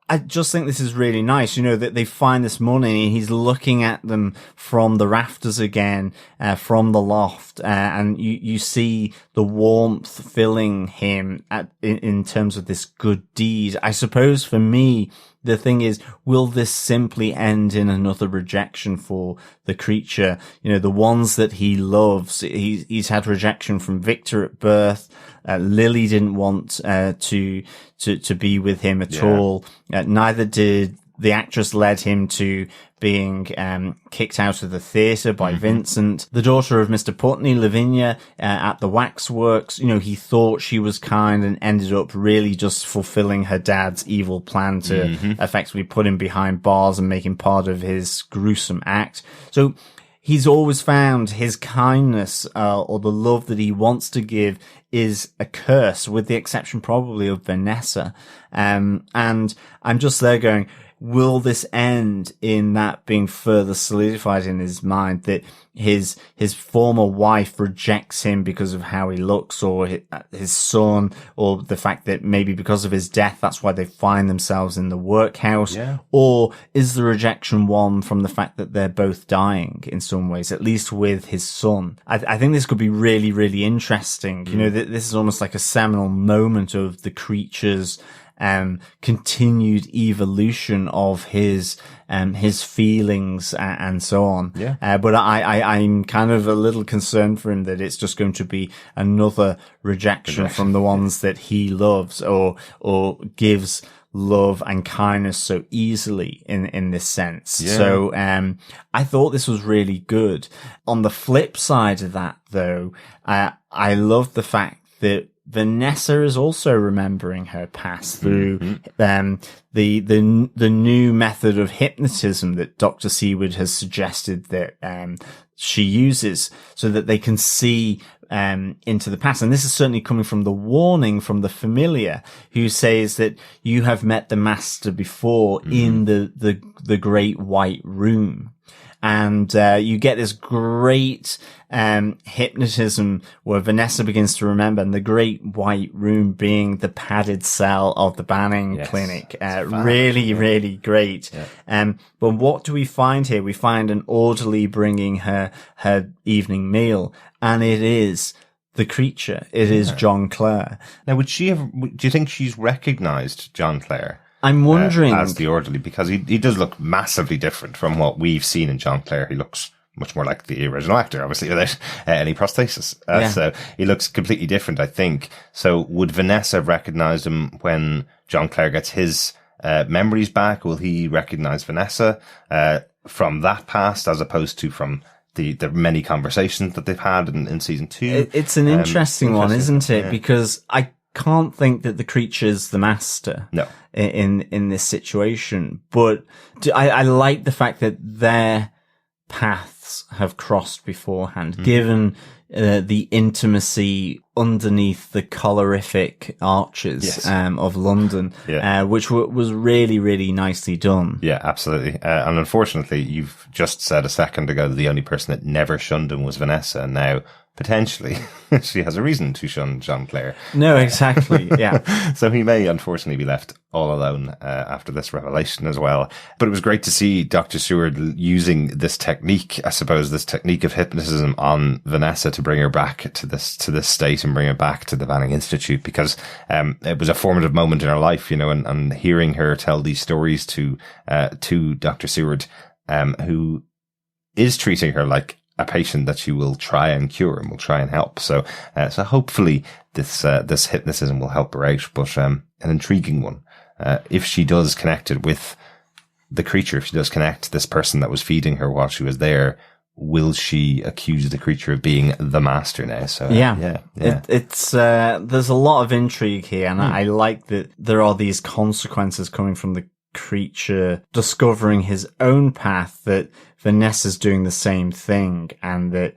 I just think this is really nice, that they find this money and he's looking at them from the rafters again, from the loft, and you see the warmth filling him in terms of this good deed. I suppose for me, the thing is, will this simply end in another rejection for the creature? The ones that he loves, he's had rejection from Victor at birth. Lily didn't want to be with him at all. Neither did the actress led him to being kicked out of the theatre by Vincent. The daughter of Mr. Putney, Lavinia, at the waxworks, he thought she was kind and ended up really just fulfilling her dad's evil plan to effectively put him behind bars and make him part of his gruesome act. So he's always found his kindness or the love that he wants to give is a curse, with the exception probably of Vanessa. And I'm just there going, will this end in that being further solidified in his mind that his former wife rejects him because of how he looks, or his son, or the fact that maybe because of his death, that's why they find themselves in the workhouse? Yeah. Or is the rejection one from the fact that they're both dying in some ways, at least with his son? I think this could be really, really interesting. This is almost like a seminal moment of the creature's continued evolution of his feelings and so on. Yeah. But I'm kind of a little concerned for him that it's just going to be another rejection from the ones that he loves or gives love and kindness so easily in this sense. Yeah. So, I thought this was really good. On the flip side of that though, I love the fact that Vanessa is also remembering her past through the new method of hypnotism that Dr. Seward has suggested that she uses, so that they can see into the past. And this is certainly coming from the warning from the familiar, who says that you have met the master before in the great white room. And you get this great hypnotism where Vanessa begins to remember, and the great white room being the padded cell of the Banning Clinic. Really, really great. Yeah. But what do we find here? We find an orderly bringing her evening meal, and it is the creature. It is John Clare. Now, do you think she's recognized John Clare? I'm wondering. As the orderly, because he does look massively different from what we've seen in John Clare. He looks much more like the original actor, obviously, without any prosthesis. So he looks completely different, I think. So would Vanessa have recognized him when John Clare gets his memories back? Will he recognize Vanessa from that past, as opposed to from the many conversations that they've had in season 2? It's an interesting one, isn't it? Yeah. Because I can't think that the creature's the master. No. In this situation, but I like the fact that their paths have crossed beforehand, given the intimacy underneath the colorific arches of London, which was really, really nicely done. Yeah, absolutely. And unfortunately, you've just said a second ago that the only person that never shunned him was Vanessa, and now potentially she has a reason to shun John Clare. No, exactly. Yeah. So he may unfortunately be left all alone after this revelation as well. But it was great to see Dr. Seward using this technique, I suppose, this technique of hypnotism on Vanessa to bring her back to this state and bring her back to the Banning Institute, because it was a formative moment in her life, and hearing her tell these stories to Dr. Seward, who is treating her like a patient that she will try and cure and will try and help. So hopefully this hypnotism will help her out, but an intriguing one. If she does connect it with the creature, if she does connect this person that was feeding her while she was there, will she accuse the creature of being the master now? So it's there's a lot of intrigue here, and I like that there are these consequences coming from the creature discovering his own path, that Vanessa's doing the same thing, and that,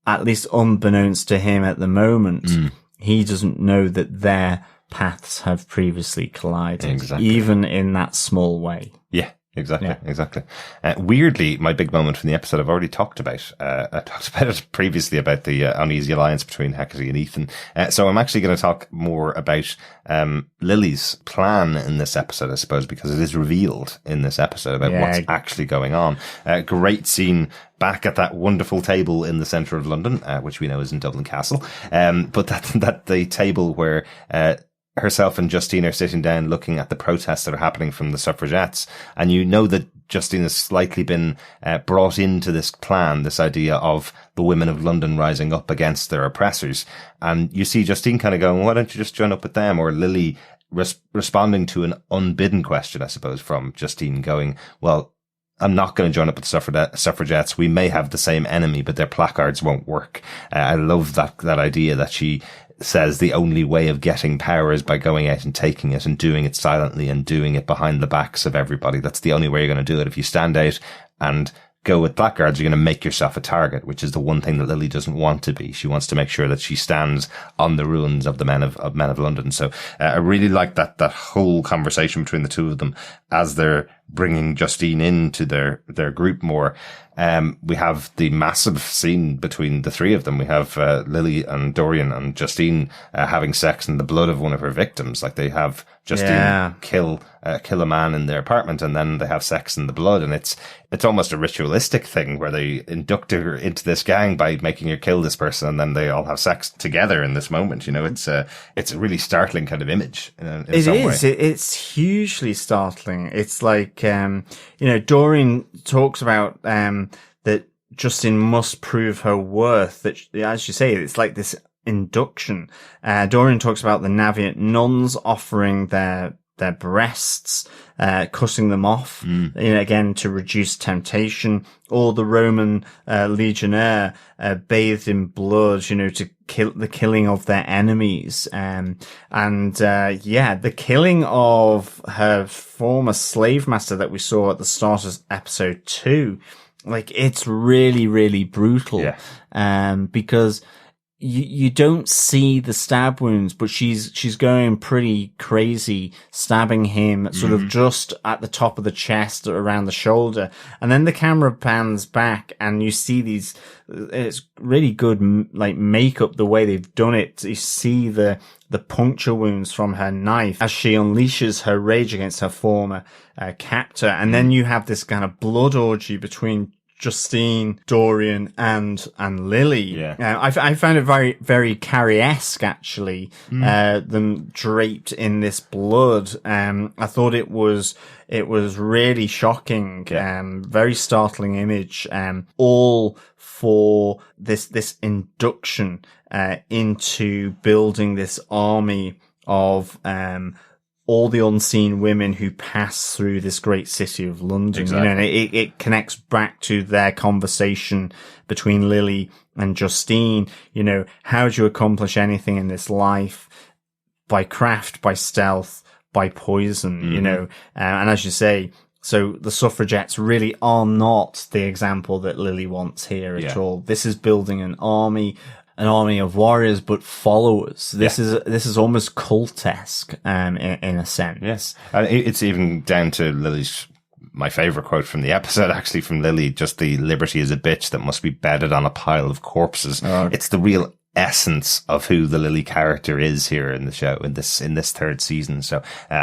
at least unbeknownst to him at the moment, he doesn't know that their paths have previously collided, even in that small way. Yeah. Exactly. Weirdly, my big moment from the episode I've already talked about. I talked about it previously about the uneasy alliance between Hecate and Ethan. So I'm actually going to talk more about Lily's plan in this episode, I suppose, because it is revealed in this episode about what's actually going on. Great scene back at that wonderful table in the centre of London, which we know is in Dublin Castle. But that the table where herself and Justine are sitting down looking at the protests that are happening from the suffragettes. And you know that Justine has slightly been brought into this plan, this idea of the women of London rising up against their oppressors. And you see Justine kind of going, why don't you just join up with them? Or Lily responding to an unbidden question, I suppose, from Justine, going, well, I'm not going to join up with the suffragettes. We may have the same enemy, but their placards won't work. I love that idea that she says the only way of getting power is by going out and taking it and doing it silently and doing it behind the backs of everybody. That's the only way you're going to do it. If you stand out and go with placards, you're going to make yourself a target, which is the one thing that Lily doesn't want to be. She wants to make sure that she stands on the ruins of the men of London. So I really like that whole conversation between the two of them as they're bringing Justine into their group more. We have the massive scene between the three of them. We have Lily and Dorian and Justine having sex in the blood of one of her victims. Like, they have Justine kill a man in their apartment, and then they have sex in the blood, and it's almost a ritualistic thing where they induct her into this gang by making her kill this person, and then they all have sex together in this moment. You know, it's a really startling kind of image. In some way. It's hugely startling. It's like, Dorian talks about that Justine must prove her worth. That, as you say, it's like this induction. Dorian talks about the Naviant nuns offering their breasts, cutting them off, again, to reduce temptation, or the Roman legionnaire bathed in blood, to kill the killing of their enemies. The killing of her former slave master that we saw at the start of episode 2, like, it's really, really brutal. Because you don't see the stab wounds, but she's going pretty crazy, stabbing him sort of just at the top of the chest, around the shoulder. And then the camera pans back and you see these, it's really good, like, makeup, the way they've done it. You see the puncture wounds from her knife as she unleashes her rage against her former captor. And then you have this kind of blood orgy between Justine, Dorian, and Lily. I found it very, very Carrie-esque, actually. Them draped in this blood. I thought it was really shocking. Very startling image. All for this induction into building this army of all the unseen women who pass through this great city of London. Exactly. And it connects back to their conversation between Lily and Justine. How do you accomplish anything in this life? By craft, by stealth, by poison, and as you say, so the suffragettes really are not the example that Lily wants here at all. This is building an army of warriors, but followers. This is almost cult-esque, in a sense. Yes. And it's even down to Lily's, my favorite quote from the episode, actually, from Lily, just the liberty is a bitch that must be bedded on a pile of corpses. It's the real essence of who the Lily character is here in the show, in this third season. So,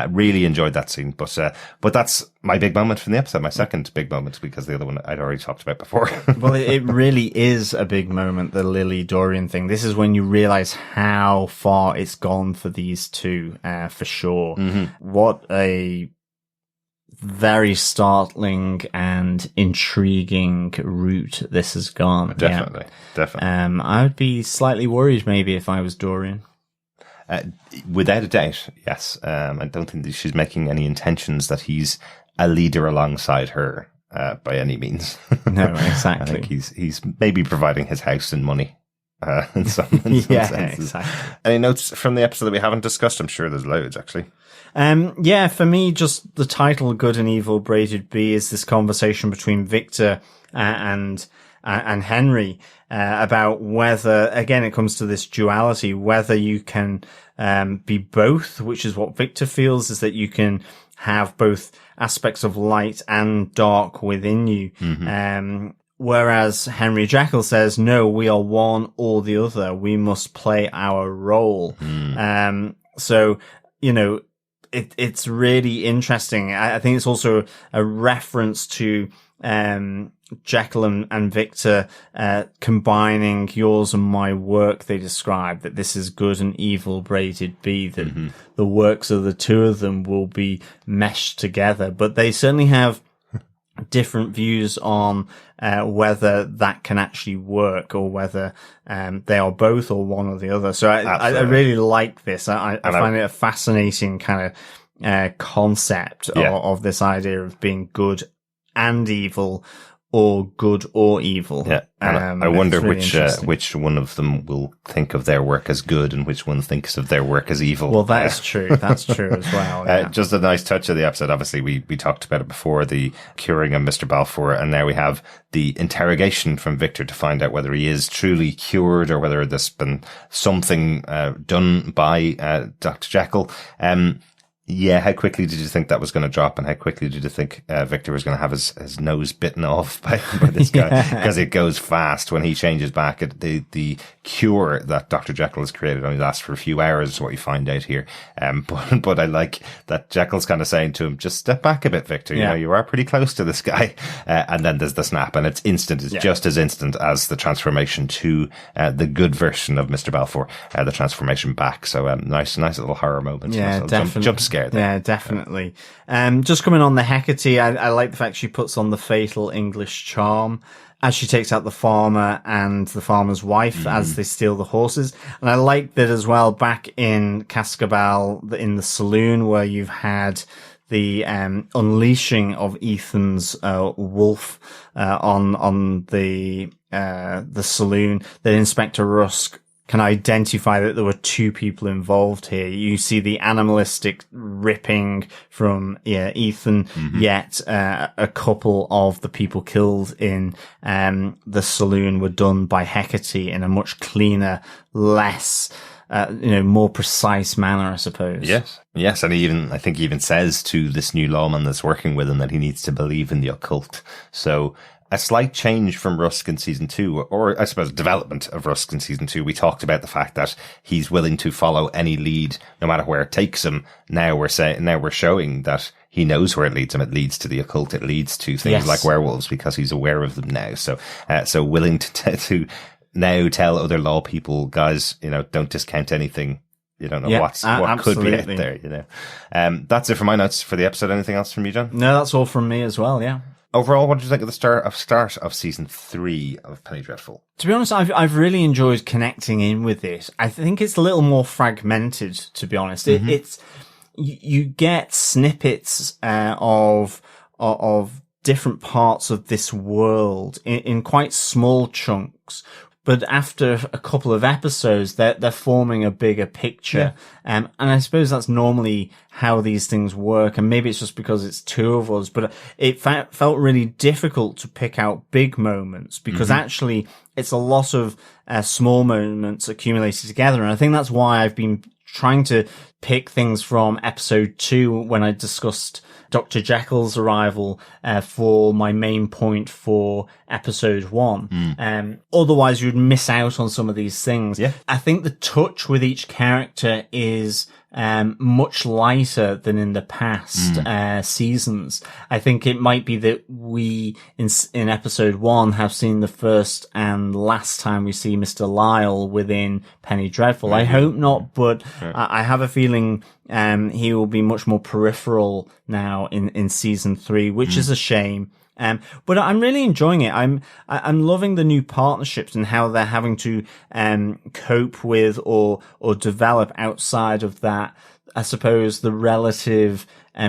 really enjoyed that scene. But that's my big moment from the episode, my second big moment, because the other one I'd already talked about before. Well, it really is a big moment, the Lily Dorian thing. This is when you realize how far it's gone for these two, for sure. What a very startling and intriguing route this has gone. Definitely. I would be slightly worried maybe if I was Dorian. Without a doubt, yes. I don't think that she's making any intentions that he's a leader alongside her, by any means. No, exactly. I think he's maybe providing his house and money. In some senses. Exactly. Any notes from the episode that we haven't discussed? I'm sure there's loads, actually. For me, just the title "Good and Evil Braided Bee" is this conversation between Victor and Henry about whether, again, it comes to this duality, whether you can be both, which is what Victor feels, is that you can have both aspects of light and dark within you. Whereas Henry Jekyll says, no, we are one or the other. We must play our role. So, it's really interesting. I think it's also a reference to Jekyll and Victor combining yours and my work. They describe that this is good and evil braided bee, that the works of the two of them will be meshed together. But they certainly have different views on whether that can actually work, or whether they are both or one or the other. So I really like this. I find it a fascinating kind of concept of this idea of being good and evil, or good or evil. Yeah. I wonder which one of them will think of their work as good and which one thinks of their work as evil. Well, that is true. That's true as well. Yeah. Just a nice touch of the episode. Obviously, we talked about it before, the curing of Mr. Balfour, and now we have the interrogation from Victor to find out whether he is truly cured or whether there's been something done by Dr. Jekyll. Yeah, how quickly did you think that was going to drop, and how quickly did you think Victor was going to have his nose bitten off by this guy? Because it goes fast when he changes back. The cure that Dr. Jekyll has created only lasts for a few hours, is what you find out here. But I like that Jekyll's kind of saying to him, just step back a bit, Victor. You know, you are pretty close to this guy. And then there's the snap, and it's instant. It's just as instant as the transformation to the good version of Mr. Balfour, the transformation back. So nice little horror moment. Yeah, definitely. Jump scare. There. Yeah, definitely. Just coming on the Hecate, I like the fact she puts on the fatal English charm as she takes out the farmer and the farmer's wife as they steal the horses. And I like that as well, back in Cascabel, in the saloon, where you've had the unleashing of Ethan's wolf on the saloon, that Inspector Rusk can identify that there were two people involved here. You see the animalistic ripping from Ethan, yet a couple of the people killed in the saloon were done by Hecate in a much cleaner, less more precise manner, I suppose. Yes, and I think he even says to this new lawman that's working with him that he needs to believe in the occult. So a slight change from Rusk in season 2, or I suppose development of Rusk in season 2. We talked about the fact that he's willing to follow any lead, no matter where it takes him. Now we're showing that he knows where it leads him. It leads to the occult. It leads to things like werewolves, because he's aware of them now. So willing to now tell other law people, guys, don't discount anything. You don't know what could be out there, That's it for my notes for the episode. Anything else from you, John? No, that's all from me as well, yeah. Overall, what did you think of the start of season 3 of Penny Dreadful? To be honest, I've really enjoyed connecting in with it. I think it's a little more fragmented, to be honest. It's you get snippets of different parts of this world in quite small chunks. But after a couple of episodes, they're forming a bigger picture. And I suppose that's normally how these things work. And maybe it's just because it's two of us, but it felt really difficult to pick out big moments, because actually it's a lot of small moments accumulated together. And I think that's why I've been trying to pick things from episode 2 when I discussed Dr. Jekyll's arrival for my main point for episode 1. Otherwise, you'd miss out on some of these things. Yeah. I think the touch with each character is much lighter than in the past seasons. I think it might be that we, in episode 1, have seen the first and last time we see Mr. Lyle within Penny Dreadful. I hope not, but I have a feeling he will be much more peripheral now in season 3, which is a shame. But I'm really enjoying it. I'm loving the new partnerships and how they're having to cope with or develop outside of that, I suppose, the relative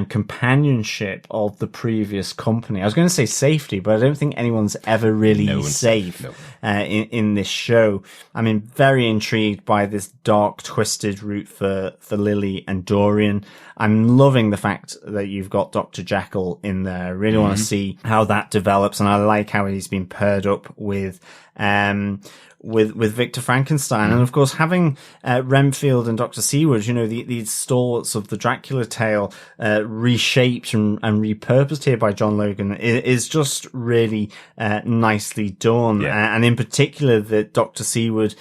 companionship of the previous company. I was going to say safety, but I don't think anyone's ever really safe in this show. I'm very intrigued by this dark, twisted route for Lily and Dorian. I'm loving the fact that you've got Dr. Jekyll in there. I really want to see how that develops, and I like how he's been paired up with Victor Frankenstein. And of course, having Renfield and Dr. Seward, these stalwarts of the Dracula tale, reshaped and repurposed here by John Logan is just really nicely done. And in particular, that Dr. Seward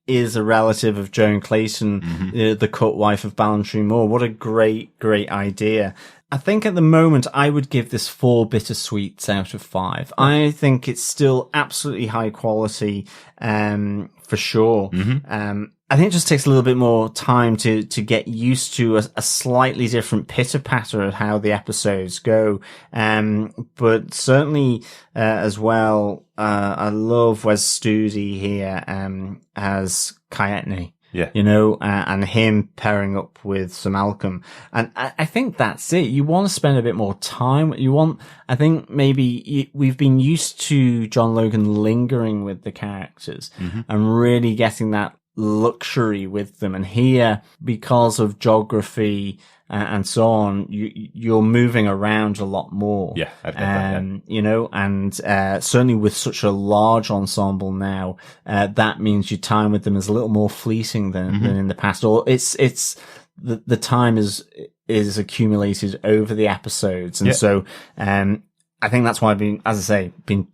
is a relative of Joan Clayton, the cut wife of Ballantrae Moor. What a great idea. I think at the moment I would give this 4 bittersweets out of 5. I think it's still absolutely high quality, for sure. I think it just takes a little bit more time to get used to a slightly different pitter-patter of how the episodes go. But certainly, as well, I love Wes Studi here, as Kaetni. Yeah. And him pairing up with Sir Malcolm. And I think that's it. You want to spend a bit more time. I think maybe we've been used to John Logan lingering with the characters and really getting that luxury with them. And here, because of geography and so on, you're moving around a lot more. Yeah, I get that, and certainly with such a large ensemble now, that means your time with them is a little more fleeting than in the past. Or it's the time is accumulated over the episodes, and so I think that's why I've been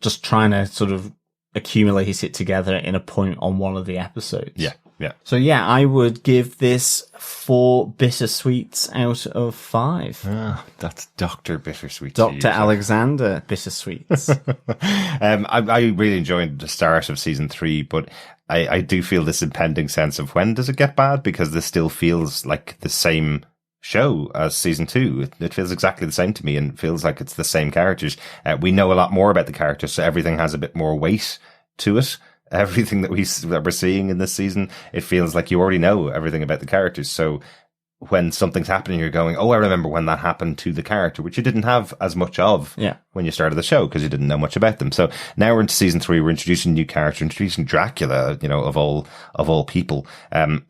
just trying to sort of accumulate it together in a point on one of the episodes. Yeah. So I would give this 4 bittersweets out of 5. Oh, that's Dr. Bittersweet. Dr. Alexander Bittersweets. I really enjoyed the start of season 3, but I do feel this impending sense of when does it get bad? Because this still feels like the same show as season 2. It feels exactly the same to me and feels like it's the same characters. We know a lot more about the characters, so everything has a bit more weight to it. Everything that we're seeing in this season, it feels like you already know everything about the characters. So when something's happening, you're going, oh, I remember when that happened to the character, which you didn't have as much of when you started the show because you didn't know much about them. So now we're into season 3. We're introducing a new character, introducing Dracula, of all people.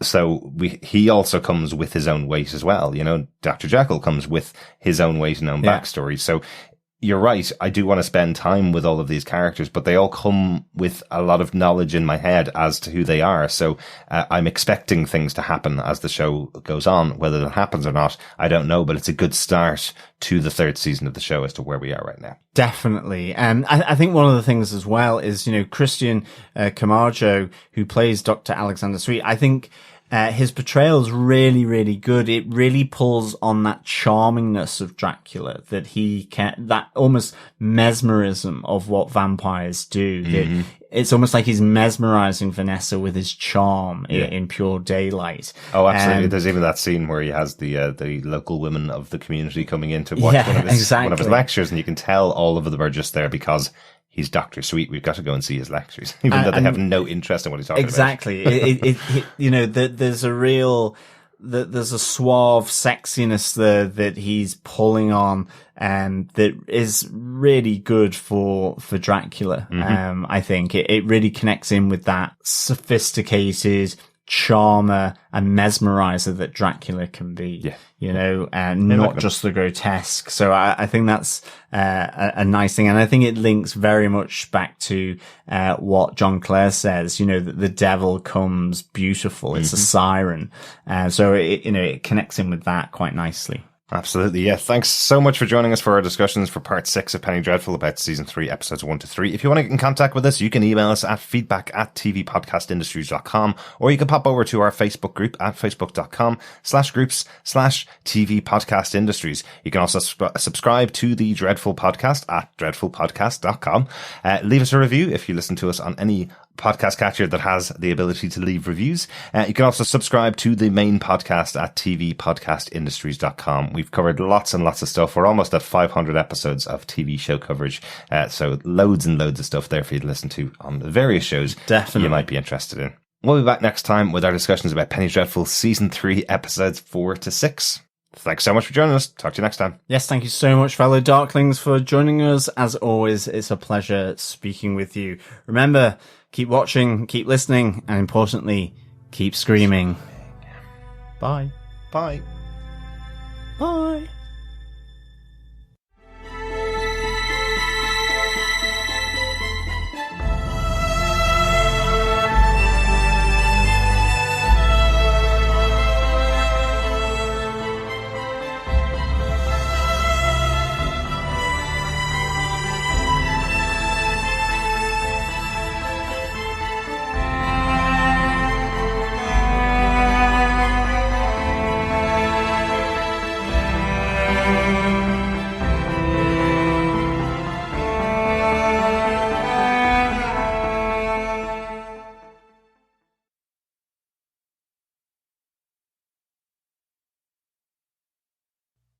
So he also comes with his own weight as well. Dr. Jekyll comes with his own weight and own backstory. So you're right. I do want to spend time with all of these characters, but they all come with a lot of knowledge in my head as to who they are. So I'm expecting things to happen as the show goes on. Whether that happens or not, I don't know, but it's a good start to the 3rd season of the show as to where we are right now. Definitely. And I think one of the things as well is, Christian Camacho, who plays Dr. Alexander Sweet, I think his portrayal is really, really good. It really pulls on that charmingness of Dracula that that almost mesmerism of what vampires do. It's almost like he's mesmerizing Vanessa with his charm in pure daylight. Oh, absolutely. There's even that scene where he has the local women of the community coming in to watch one of his lectures, and you can tell all of them are just there because he's Dr. Sweet. We've got to go and see his lectures, even though they have no interest in what he's talking about. Exactly. There's a suave sexiness there that he's pulling on, that is really good for Dracula. I think it really connects in with that sophisticated charmer and mesmerizer that Dracula can be, and not just the grotesque. So I think that's a nice thing. And I think it links very much back to what John Clare says, that the devil comes beautiful. It's a siren. So it connects in with that quite nicely. Absolutely, yeah. Thanks so much for joining us for our discussions for part 6 of Penny Dreadful about season 3, episodes 1 to 3. If you want to get in contact with us, you can email us at feedback@tvpodcastindustries.com, or you can pop over to our Facebook group at facebook.com/groups/tvpodcastindustries. You can also subscribe to the Dreadful Podcast at dreadfulpodcast.com. Leave us a review if you listen to us on any podcast catcher that has the ability to leave reviews. You can also subscribe to the main podcast at tvpodcastindustries.com. We've covered lots and lots of stuff. We're almost at 500 episodes of TV show coverage. So loads and loads of stuff there for you to listen to on the various shows you might be interested in. We'll be back next time with our discussions about Penny Dreadful season 3, episodes 4 to 6. Thanks so much for joining us. Talk to you next time. Yes, thank you so much, fellow Darklings, for joining us. As always, it's a pleasure speaking with you. Remember, keep watching, keep listening, and importantly, keep screaming. Bye. Bye. Bye.